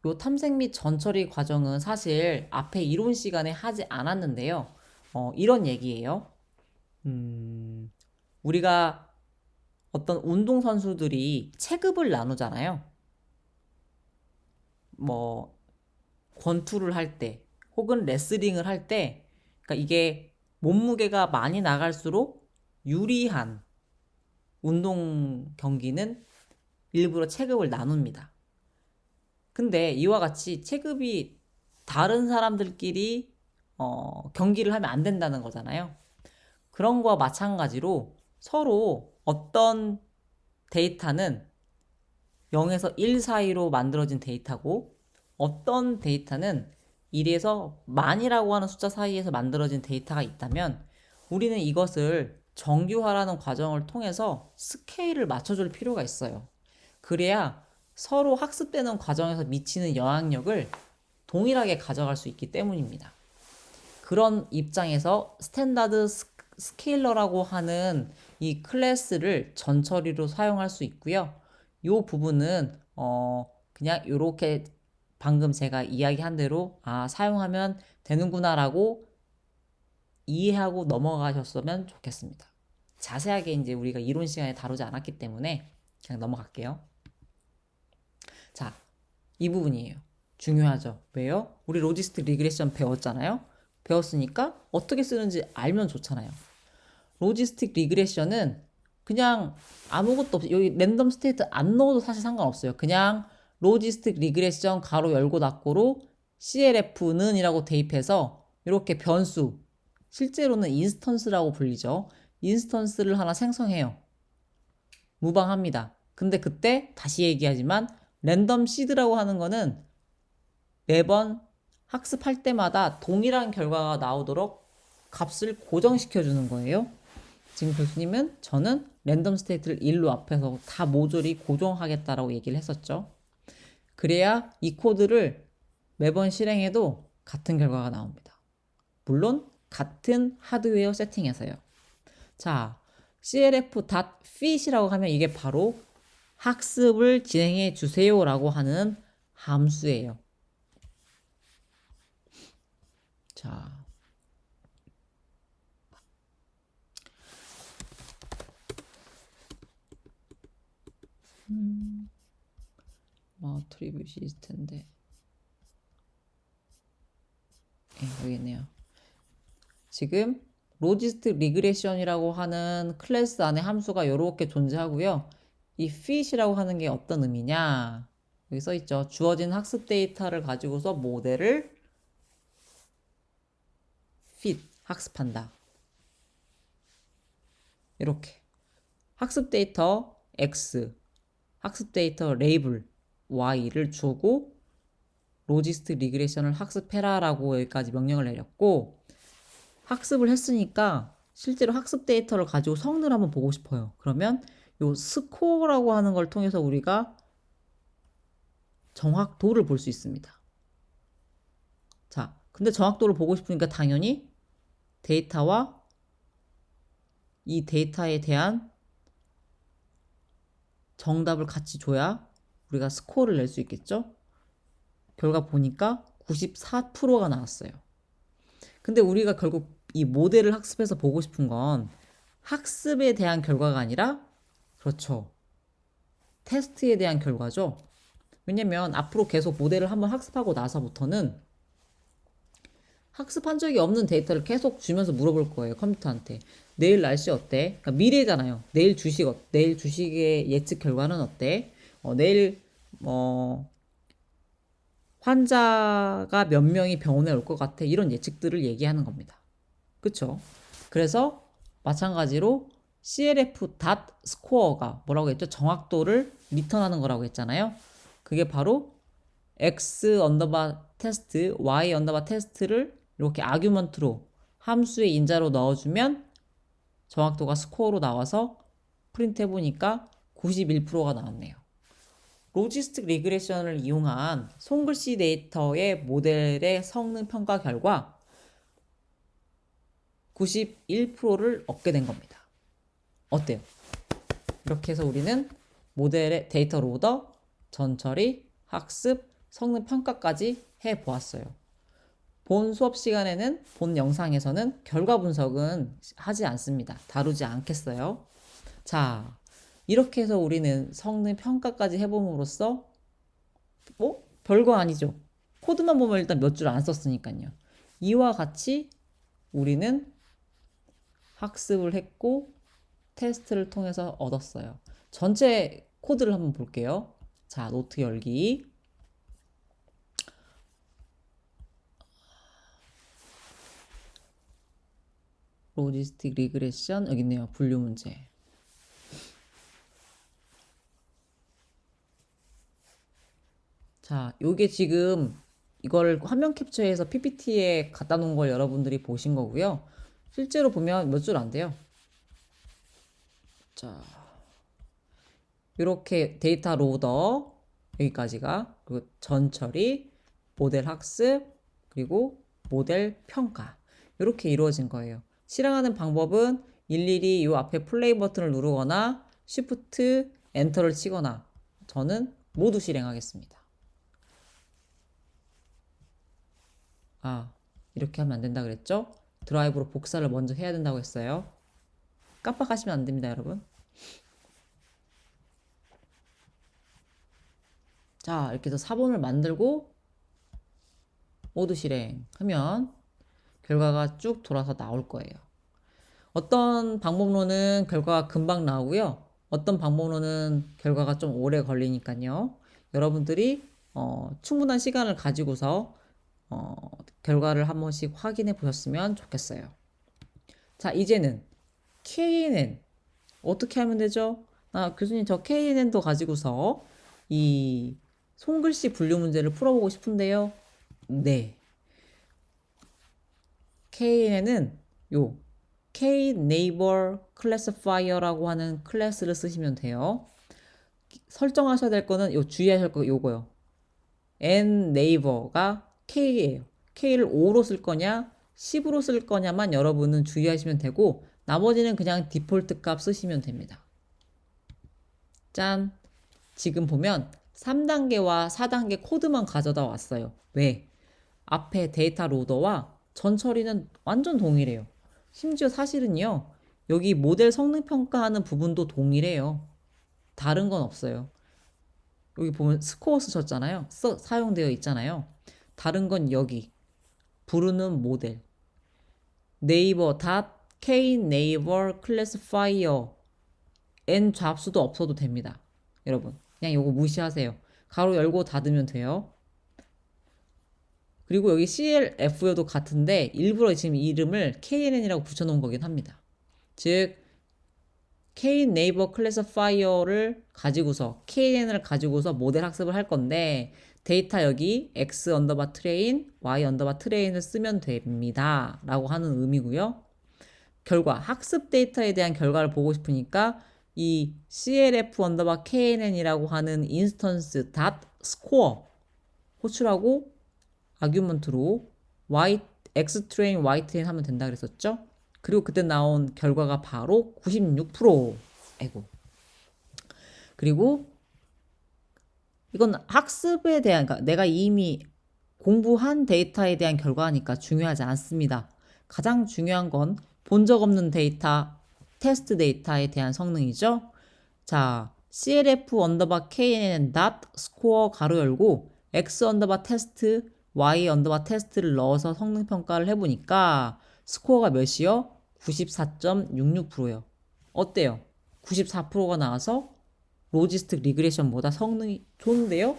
요 탐색 및 전처리 과정은 사실 앞에 이론 시간에 하지 않았는데요. 이런 얘기예요. 우리가 어떤 운동선수들이 체급을 나누잖아요. 뭐 권투를 할 때 혹은 레슬링을 할 때 그러니까 이게 몸무게가 많이 나갈수록 유리한 운동 경기는 일부러 체급을 나눕니다. 근데 이와 같이 체급이 다른 사람들끼리 경기를 하면 안 된다는 거잖아요. 그런 거와 마찬가지로 서로 어떤 데이터는 0에서 1 사이로 만들어진 데이터고 어떤 데이터는 1에서 만이라고 하는 숫자 사이에서 만들어진 데이터가 있다면 우리는 이것을 정규화라는 과정을 통해서 스케일을 맞춰줄 필요가 있어요. 그래야 서로 학습되는 과정에서 미치는 영향력을 동일하게 가져갈 수 있기 때문입니다. 그런 입장에서 스탠다드 스케일러라고 하는 이 클래스를 전처리로 사용할 수 있고요. 이 부분은 그냥 이렇게 방금 제가 이야기한 대로 사용하면 되는구나라고 이해하고 넘어가셨으면 좋겠습니다. 자세하게 이제 우리가 이론 시간에 다루지 않았기 때문에 그냥 넘어갈게요. 자, 이 부분이에요. 중요하죠. 왜요? 우리 로지스틱 리그레션 배웠잖아요. 배웠으니까 어떻게 쓰는지 알면 좋잖아요. 로지스틱 리그레션은 그냥 아무것도 없이 여기 랜덤 스테이트 안 넣어도 사실 상관없어요. 그냥 로지스틱 리그레션 가로 열고 닫고로 CLF는 이라고 대입해서 이렇게 변수, 실제로는 인스턴스라고 불리죠. 인스턴스를 하나 생성해요. 무방합니다. 근데 그때 다시 얘기하지만 랜덤 시드라고 하는 거는 매번 학습할 때마다 동일한 결과가 나오도록 값을 고정시켜 주는 거예요. 지금 교수님은 저는 랜덤 스테이트를 1로 앞에서 다 모조리 고정하겠다라고 얘기를 했었죠. 그래야 이 코드를 매번 실행해도 같은 결과가 나옵니다. 물론 같은 하드웨어 세팅에서요. 자, clf.fit이라고 하면 이게 바로 학습을 진행해 주세요라고 하는 함수예요. 자, 트리뷰시 있을 텐데. 네, 여기 있네요. 지금 로지스틱 리그레션이라고 하는 클래스 안에 함수가 이렇게 존재하고요. 이 fit이라고 하는 게 어떤 의미냐? 여기 써 있죠. 주어진 학습 데이터를 가지고서 모델을 fit, 학습한다. 이렇게. 학습 데이터 x, 학습 데이터 레이블 y를 주고 로지스틱 리그레션을 학습해라라고 여기까지 명령을 내렸고 학습을 했으니까 실제로 학습 데이터를 가지고 성능을 한번 보고 싶어요. 그러면 요 스코어라고 하는 걸 통해서 우리가 정확도를 볼 수 있습니다. 자, 근데 정확도를 보고 싶으니까 당연히 데이터와 이 데이터에 대한 정답을 같이 줘야 우리가 스코어를 낼 수 있겠죠? 결과 보니까 94%가 나왔어요. 근데 우리가 결국 이 모델을 학습해서 보고 싶은 건 학습에 대한 결과가 아니라 그렇죠. 테스트에 대한 결과죠. 왜냐면 앞으로 계속 모델을 한번 학습하고 나서부터는 학습한 적이 없는 데이터를 계속 주면서 물어볼 거예요. 컴퓨터한테. 내일 날씨 어때? 그러니까 미래잖아요. 내일 주식의 예측 결과는 어때? 내일 환자가 몇 명이 병원에 올 것 같아. 이런 예측들을 얘기하는 겁니다. 그쵸? 그래서 마찬가지로 clf.score가 뭐라고 했죠? 정확도를 리턴하는 거라고 했잖아요. 그게 바로 x 언더바 테스트, y 언더바 테스트를 이렇게 아규먼트로 함수의 인자로 넣어주면 정확도가 스코어로 나와서 프린트 해보니까 91%가 나왔네요. 로지스틱 리그레션을 이용한 손글씨 데이터의 모델의 성능 평가 결과 91%를 얻게 된 겁니다. 어때요? 이렇게 해서 우리는 모델의 데이터 로더, 전처리, 학습, 성능 평가까지 해보았어요. 본 수업 시간에는, 본 영상에서는 결과 분석은 하지 않습니다. 다루지 않겠어요. 자, 이렇게 해서 우리는 성능 평가까지 해봄으로써 별거 아니죠. 코드만 보면 일단 몇 줄 안 썼으니까요. 이와 같이 우리는 학습을 했고 테스트를 통해서 얻었어요. 전체 코드를 한번 볼게요. 자, 노트 열기. 로지스틱 리그레션 여기 있네요. 분류 문제. 자, 요게 지금 이걸 화면 캡처해서 PPT에 갖다 놓은 걸 여러분들이 보신 거고요. 실제로 보면 몇 줄 안 돼요. 자, 이렇게 데이터 로더 여기까지가 그리고 전처리, 모델 학습, 그리고 모델 평가 이렇게 이루어진 거예요. 실행하는 방법은 일일이 이 앞에 플레이 버튼을 누르거나 쉬프트 엔터를 치거나 저는 모두 실행하겠습니다. 아, 이렇게 하면 안 된다 그랬죠? 드라이브로 복사를 먼저 해야 된다고 했어요. 깜빡하시면 안 됩니다, 여러분. 자, 이렇게 해서 사본을 만들고 모두 실행하면 결과가 쭉 돌아서 나올 거예요. 어떤 방법로는 결과가 금방 나오고요. 어떤 방법로는 결과가 좀 오래 걸리니까요. 여러분들이 충분한 시간을 가지고서 결과를 한 번씩 확인해 보셨으면 좋겠어요. 자, 이제는 KNN 어떻게 하면 되죠? 교수님 저 KNN도 가지고서 이 손글씨 분류 문제를 풀어보고 싶은데요. 네. KNN은 요 K-Neighbor Classifier라고 하는 클래스를 쓰시면 돼요. 설정하셔야 될 거는 요 주의하실 거 요거요. Neighbor가 K예요. K를 5로 쓸 거냐 10으로 쓸 거냐만 여러분은 주의하시면 되고 나머지는 그냥 디폴트 값 쓰시면 됩니다. 짠! 지금 보면 3단계와 4단계 코드만 가져다 왔어요. 왜? 앞에 데이터 로더와 전 처리는 완전 동일해요. 심지어 사실은요, 여기 모델 성능 평가하는 부분도 동일해요. 다른 건 없어요. 여기 보면 스코어 쓰셨잖아요. 사용되어 있잖아요. 다른 건 여기 부르는 모델 네이버 K 네이버 클래시파이어 n 잡수도 없어도 됩니다. 여러분 그냥 요거 무시하세요. 가로 열고 닫으면 돼요. 그리고 여기 CLF여도 같은데 일부러 지금 이름을 KNN이라고 붙여놓은 거긴 합니다. 즉 K 네이버 클래시파이어를 가지고서 KNN을 가지고서 모델 학습을 할 건데 데이터 여기 X 언더바 트레인, Y 언더바 트레인을 쓰면 됩니다. 라고 하는 의미고요. 결과, 학습 데이터에 대한 결과를 보고 싶으니까 이 CLF 언더바 KNN이라고 하는 인스턴스 닷 스코어 호출하고 아규먼트로 X 트레인, Y 트레인 하면 된다 그랬었죠? 그리고 그때 나온 결과가 바로 96%. 아이고. 그리고 이건 학습에 대한, 그러니까 내가 이미 공부한 데이터에 대한 결과니까 중요하지 않습니다. 가장 중요한 건 본 적 없는 데이터, 테스트 데이터에 대한 성능이죠. 자, CLF 언더바 KNN 닷 스코어 가로 열고 X 언더바 테스트, Y 언더바 테스트를 넣어서 성능 평가를 해보니까 스코어가 몇이요? 94.66%요. 어때요? 94%가 나와서 로지스틱 리그레션보다 성능이 좋은데요?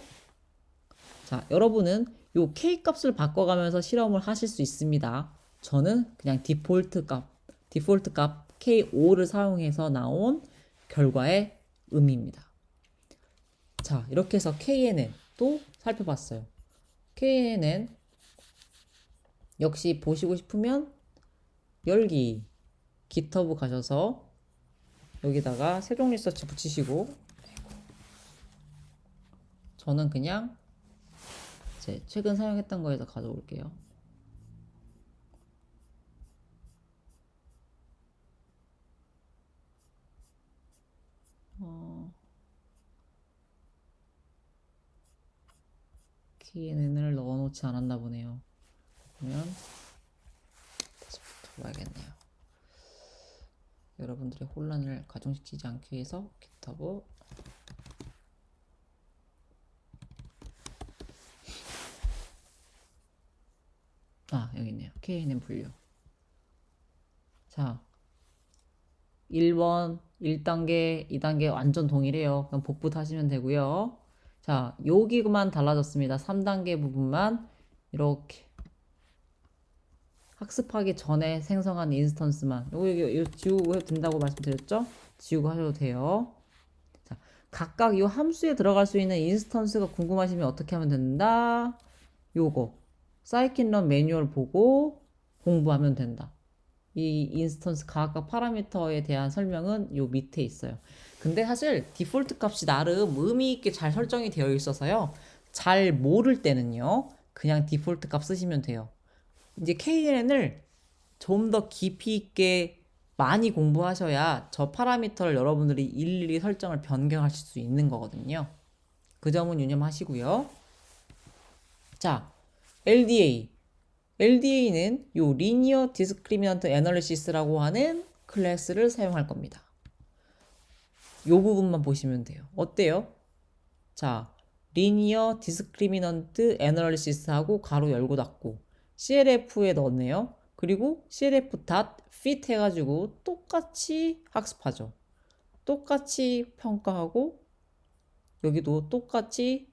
자, 여러분은 요 K 값을 바꿔가면서 실험을 하실 수 있습니다. 저는 그냥 디폴트 값 K5를 사용해서 나온 결과의 의미입니다. 자, 이렇게 해서 KNN 또 살펴봤어요. KNN 역시 보시고 싶으면 열기 GitHub 가셔서 여기다가 세종 리서치 붙이시고 저는 그냥 제 최근 사용했던 거에서 가져올게요. KNN을 넣어놓지 않았나 보네요. 그러면 다시 붙여봐야겠네요. 여러분들의 혼란을 가중시키지 않기 위해서 GitHub 여기 있네요. KNN 분류. 자, 1번, 1단계, 2단계 완전 동일해요. 그럼 복붙 하시면 되고요. 자, 여기만 달라졌습니다. 3단계 부분만 이렇게 학습하기 전에 생성한 인스턴스만 요거 지우고 해도 된다고 말씀드렸죠? 지우고 하셔도 돼요. 자, 각각 이 함수에 들어갈 수 있는 인스턴스가 궁금하시면 어떻게 하면 된다? 요거 사이킨런 매뉴얼 보고 공부하면 된다. 이 인스턴스 각각 파라미터에 대한 설명은 요 밑에 있어요. 근데 사실 디폴트 값이 나름 의미 있게 잘 설정이 되어 있어서요. 잘 모를 때는요. 그냥 디폴트 값 쓰시면 돼요. 이제 KNN을 좀 더 깊이 있게 많이 공부하셔야 저 파라미터를 여러분들이 일일이 설정을 변경하실 수 있는 거거든요. 그 점은 유념하시고요. 자, LDA. LDA는 요 Linear Discriminant Analysis라고 하는 클래스를 사용할 겁니다. 요 부분만 보시면 돼요. 어때요? 자, Linear Discriminant Analysis하고 가로 열고 닫고 CLF에 넣었네요. 그리고 CLF.fit 해가지고 똑같이 학습하죠. 똑같이 평가하고 여기도 똑같이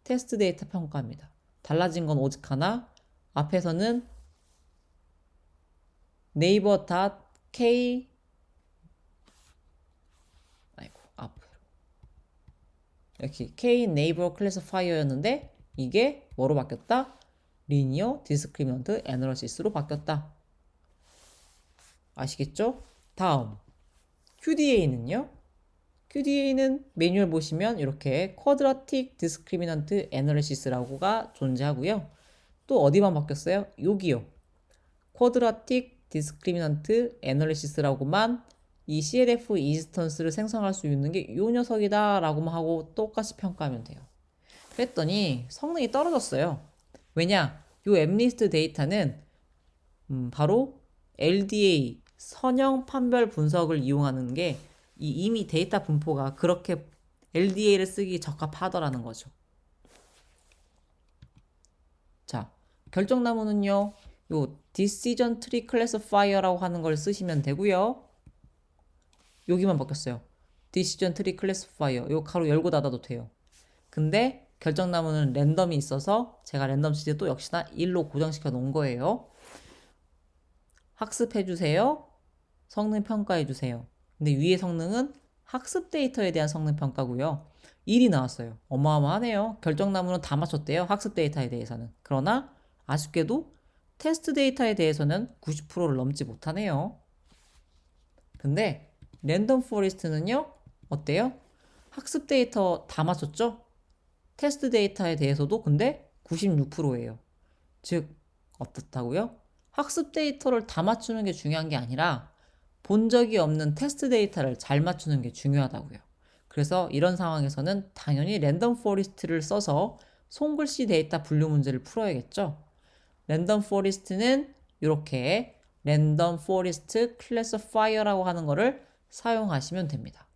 테스트 데이터 평가합니다. 달라진 건 오직 하나. 앞에서는 네이버.k 아이고 앞으로 이렇게 k 네이버 클래시파이어였는데 이게 뭐로 바뀌었다? 리니어 디스크리미넌트 애널리시스로 바뀌었다. 아시겠죠? 다음 QDA는요? QDA는 매뉴얼 보시면 이렇게 쿼드라틱 디스크리미넌트 애널리시스라고가 존재하고요. 또 어디만 바뀌었어요? 여기요. 쿼드라틱 디스크리미넌트 애널리시스라고만 이 CLF 인스턴스를 생성할 수 있는 게 이 녀석이다 라고만 하고 똑같이 평가하면 돼요. 그랬더니 성능이 떨어졌어요. 왜냐? 이 엠리스트 데이터는 바로 LDA 선형 판별 분석을 이용하는 게 이미 데이터 분포가 그렇게 LDA를 쓰기 적합하더라는 거죠. 자, 결정나무는요. 요 Decision Tree Classifier라고 하는 걸 쓰시면 되고요. 여기만 바뀌었어요. Decision Tree Classifier. 요 가로 열고 닫아도 돼요. 근데 결정나무는 랜덤이 있어서 제가 랜덤 시즈 또 역시나 1로 고정시켜 놓은 거예요. 학습해주세요. 성능 평가해주세요. 근데 위의 성능은 학습 데이터에 대한 성능 평가고요. 1이 나왔어요. 어마어마하네요. 결정나무는 다 맞췄대요. 학습 데이터에 대해서는. 그러나 아쉽게도 테스트 데이터에 대해서는 90%를 넘지 못하네요. 근데 랜덤 포레스트는요? 어때요? 학습 데이터 다 맞췄죠? 테스트 데이터에 대해서도 근데 96%예요. 즉 어떻다고요? 학습 데이터를 다 맞추는 게 중요한 게 아니라 본 적이 없는 테스트 데이터를 잘 맞추는 게 중요하다고요. 그래서 이런 상황에서는 당연히 랜덤 포레스트를 써서 손글씨 데이터 분류 문제를 풀어야겠죠. 랜덤 포레스트는 이렇게 랜덤 포레스트 클래시파이어라고 하는 거를 사용하시면 됩니다.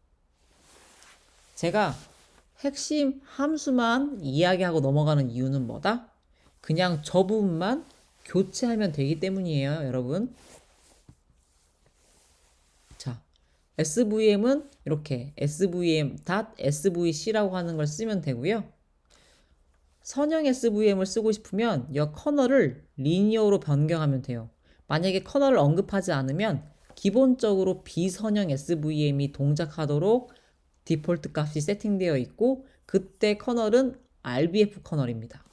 제가 핵심 함수만 이야기하고 넘어가는 이유는 뭐다? 그냥 저 부분만 교체하면 되기 때문이에요, 여러분. 자, SVM은 이렇게 svm.svc라고 하는 걸 쓰면 되고요. 선형 SVM을 쓰고 싶으면 이 커널을 리니어로 변경하면 돼요. 만약에 커널을 언급하지 않으면 기본적으로 비선형 SVM이 동작하도록 디폴트 값이 세팅되어 있고 그때 커널은 RBF 커널입니다.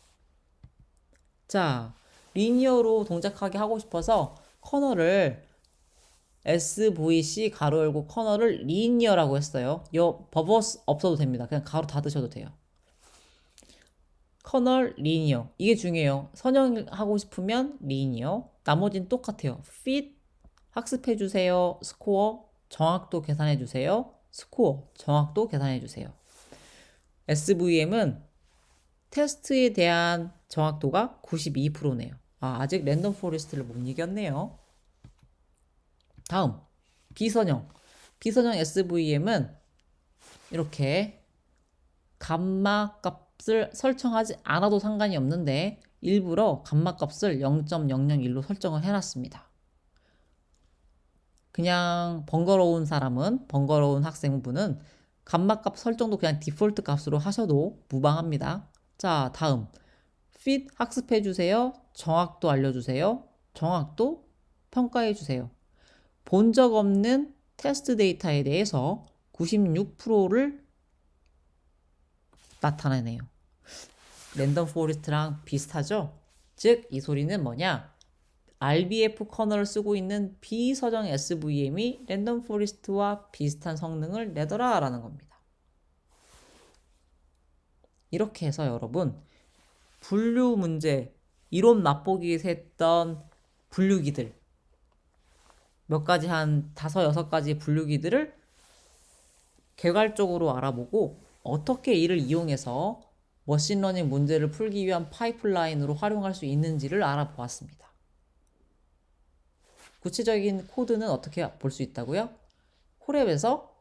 자, 리니어로 동작하게 하고 싶어서 커널을 SVC 가로 열고 커널을 리니어라고 했어요. 이 버버스 없어도 됩니다. 그냥 가로 닫으셔도 돼요. 커널 리니어 이게 중요해요. 선형하고 싶으면 리니어 나머지는 똑같아요. fit 학습해주세요. 스코어 정확도 계산해주세요. 스코어 정확도 계산해주세요. SVM은 테스트에 대한 정확도가 92%네요. 아직 랜덤 포레스트를 못 이겼네요. 다음 비선형 SVM은 이렇게 감마 값을 설정하지 않아도 상관이 없는데 일부러 감마 값을 0.001로 설정을 해놨습니다. 그냥 번거로운 학생분은 감마값 설정도 그냥 디폴트 값으로 하셔도 무방합니다. 자, 다음 fit 학습해주세요. 정확도 알려주세요. 정확도 평가해 주세요. 본 적 없는 테스트 데이터에 대해서 96%를 나타내네요. 랜덤 포레스트랑 비슷하죠? 즉, 이 소리는 뭐냐? RBF 커널을 쓰고 있는 비서정 SVM이 랜덤 포레스트와 비슷한 성능을 내더라 라는 겁니다. 이렇게 해서 여러분, 분류 문제, 이론 맛보기에서 했던 분류기들, 몇 가지 한 5, 6가지 분류기들을 개괄적으로 알아보고 어떻게 이를 이용해서 머신러닝 문제를 풀기 위한 파이프라인으로 활용할 수 있는지를 알아보았습니다. 구체적인 코드는 어떻게 볼 수 있다고요? 콜앱에서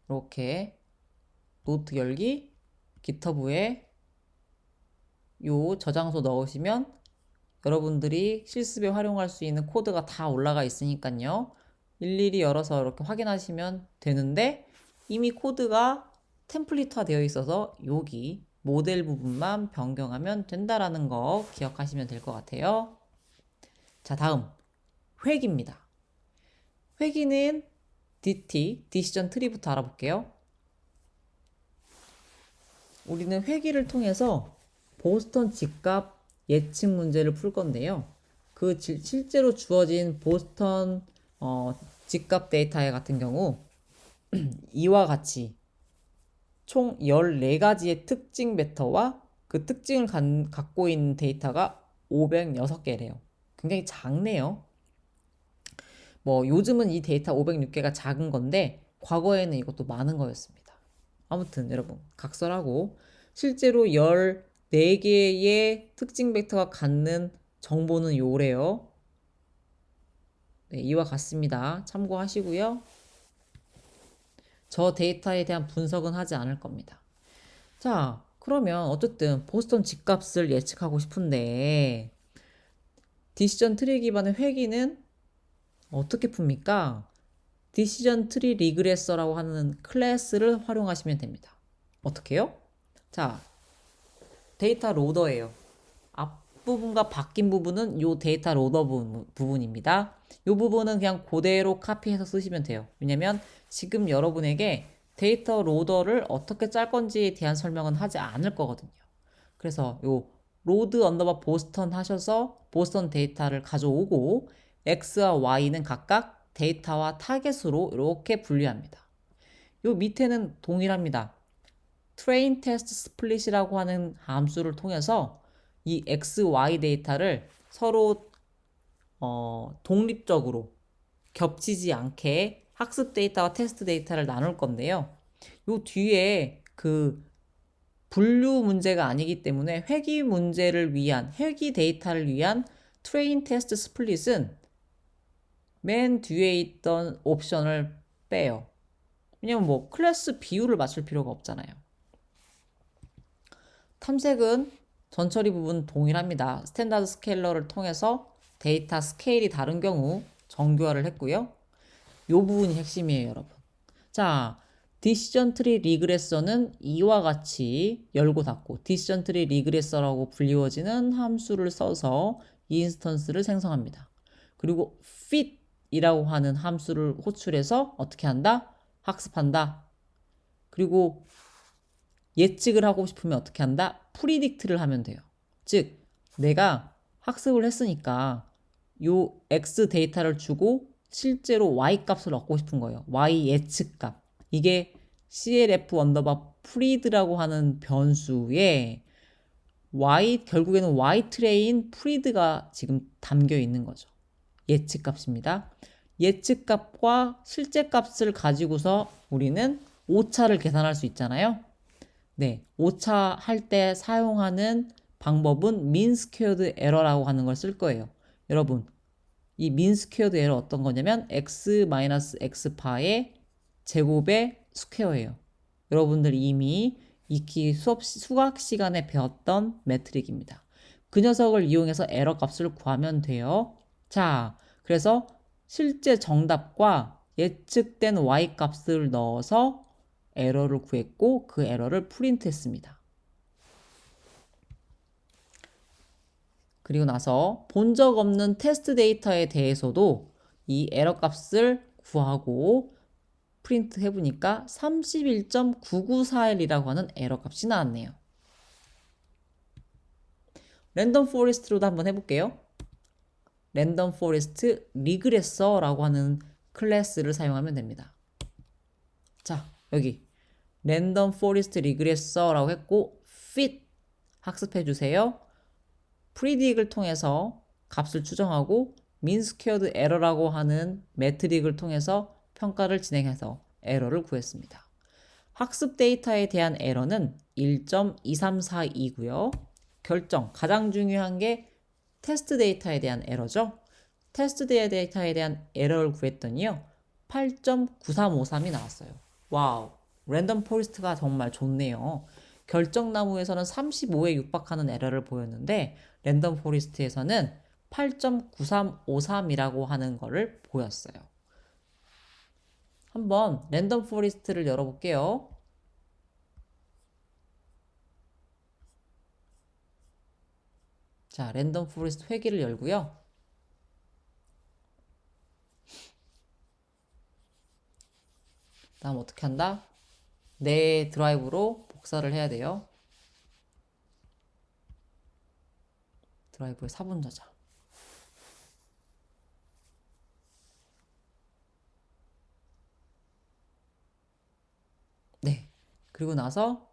이렇게 노트 열기, GitHub에 요 저장소 넣으시면 여러분들이 실습에 활용할 수 있는 코드가 다 올라가 있으니까요. 일일이 열어서 이렇게 확인하시면 되는데 이미 코드가 템플릿화 되어 있어서 여기 모델 부분만 변경하면 된다라는 거 기억하시면 될 것 같아요. 자, 다음 회기입니다. 회기는 DT, 디시전 트리부터 알아볼게요. 우리는 회기를 통해서 보스턴 집값 예측 문제를 풀 건데요. 그 실제로 주어진 보스턴 집값 데이터 같은 경우 이와 같이 총 14가지의 특징 벡터와 그 특징을 갖고 있는 데이터가 506개래요. 굉장히 작네요. 뭐 요즘은 이 데이터 506개가 작은 건데 과거에는 이것도 많은 거였습니다. 아무튼 여러분 각설하고 실제로 14개의 특징 벡터가 갖는 정보는 요래요. 네, 이와 같습니다. 참고하시고요. 저 데이터에 대한 분석은 하지 않을 겁니다. 자, 그러면 어쨌든 보스턴 집값을 예측하고 싶은데 디시전 트리 기반의 회기는 어떻게 풉니까? 디시전 트리 리그레서라고 하는 클래스를 활용하시면 됩니다. 어떻게요? 자, 데이터 로더예요. 앞부분과 바뀐 부분은 이 데이터 로더 부분입니다. 이 부분은 그냥 그대로 카피해서 쓰시면 돼요. 왜냐면 지금 여러분에게 데이터 로더를 어떻게 짤 건지에 대한 설명은 하지 않을 거거든요. 그래서 요 로드 언더바 보스턴 하셔서 보스턴 데이터를 가져오고 X와 Y는 각각 데이터와 타겟으로 이렇게 분리합니다. 요 밑에는 동일합니다. train test split이라고 하는 함수를 통해서 이 X, Y 데이터를 서로 독립적으로 겹치지 않게 학습 데이터와 테스트 데이터를 나눌 건데요. 요 뒤에 그 분류 문제가 아니기 때문에 회귀 문제를 위한 회귀 데이터를 위한 train test split은 맨 뒤에 있던 옵션을 빼요. 왜냐면 뭐 클래스 비율을 맞출 필요가 없잖아요. 탐색은 전처리 부분 동일합니다. 스탠다드 스케일러를 통해서 데이터 스케일이 다른 경우 정교화를 했고요. 이 부분이 핵심이에요, 여러분. 자, 디시전 트리 리그레서는 이와 같이 열고 닫고 디시전 트리 리그레서라고 불리워지는 함수를 써서 인스턴스를 생성합니다. 그리고 fit이라고 하는 함수를 호출해서 어떻게 한다? 학습한다. 그리고 예측을 하고 싶으면 어떻게 한다? 프리딕트를 하면 돼요. 즉, 내가 학습을 했으니까 요 X 데이터를 주고 실제로 Y 값을 얻고 싶은 거예요. Y 예측값. 이게 CLF 언더바 프리드라고 하는 변수에 결국에는 Y 트레인 프리드가 지금 담겨 있는 거죠. 예측값입니다. 예측값과 실제값을 가지고서 우리는 오차를 계산할 수 있잖아요. 네, 오차 할 때 사용하는 방법은 mean squared error라고 하는 걸 쓸 거예요. 여러분, 이 mean squared error 어떤 거냐면 x-x파의 제곱의 스퀘어예요. 여러분들 이미 익히 수학 시간에 배웠던 매트릭입니다. 그 녀석을 이용해서 에러 값을 구하면 돼요. 자, 그래서 실제 정답과 예측된 y 값을 넣어서 에러를 구했고 그 에러를 프린트했습니다. 그리고 나서 본 적 없는 테스트 데이터에 대해서도 이 에러 값을 구하고 프린트 해보니까 31.9941이라고 하는 에러 값이 나왔네요. 랜덤 포레스트로도 한번 해볼게요. 랜덤 포레스트 리그레서라고 하는 클래스를 사용하면 됩니다. 자, 여기 랜덤 포레스트 리그레서라고 했고 fit 학습해 주세요. 프리딕을 통해서 값을 추정하고 민 스퀘어드 에러라고 하는 매트릭을 통해서 평가를 진행해서 에러를 구했습니다. 학습 데이터에 대한 에러는 1.2342고요. 결정, 가장 중요한 게 테스트 데이터에 대한 에러죠. 테스트 데이터에 대한 에러를 구했더니요. 8.9353이 나왔어요. 와우, 랜덤 포레스트가 정말 좋네요. 결정나무에서는 35에 육박하는 에러를 보였는데 랜덤 포레스트에서는 8.9353이라고 하는 거를 보였어요. 한번 랜덤 포레스트를 열어볼게요. 자, 랜덤 포레스트 회기를 열고요. 다음 어떻게 한다? 내 드라이브로 복사를 해야 돼요. 드라이브에 4분 저장. 네. 그리고 나서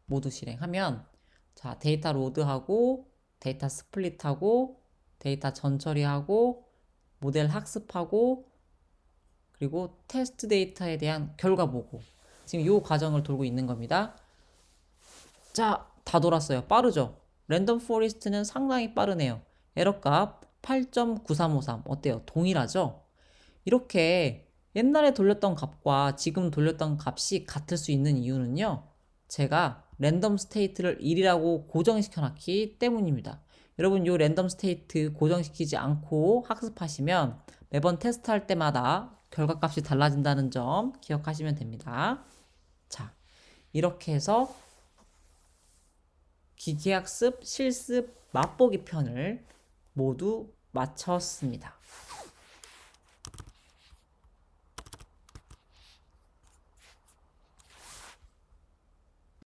모두 실행하면 자, 데이터 로드하고 데이터 스플릿하고 데이터 전처리하고 모델 학습하고 그리고 테스트 데이터에 대한 결과 보고 지금 이 과정을 돌고 있는 겁니다. 자, 다 돌았어요. 빠르죠? 랜덤 포레스트는 상당히 빠르네요. 에러값 8.9353 어때요? 동일하죠? 이렇게 옛날에 돌렸던 값과 지금 돌렸던 값이 같을 수 있는 이유는요. 제가 랜덤 스테이트를 1이라고 고정시켜 놨기 때문입니다. 여러분 이 랜덤 스테이트 고정시키지 않고 학습하시면 매번 테스트할 때마다 결과값이 달라진다는 점 기억하시면 됩니다. 자, 이렇게 해서 기계학습, 실습, 맛보기 편을 모두 마쳤습니다.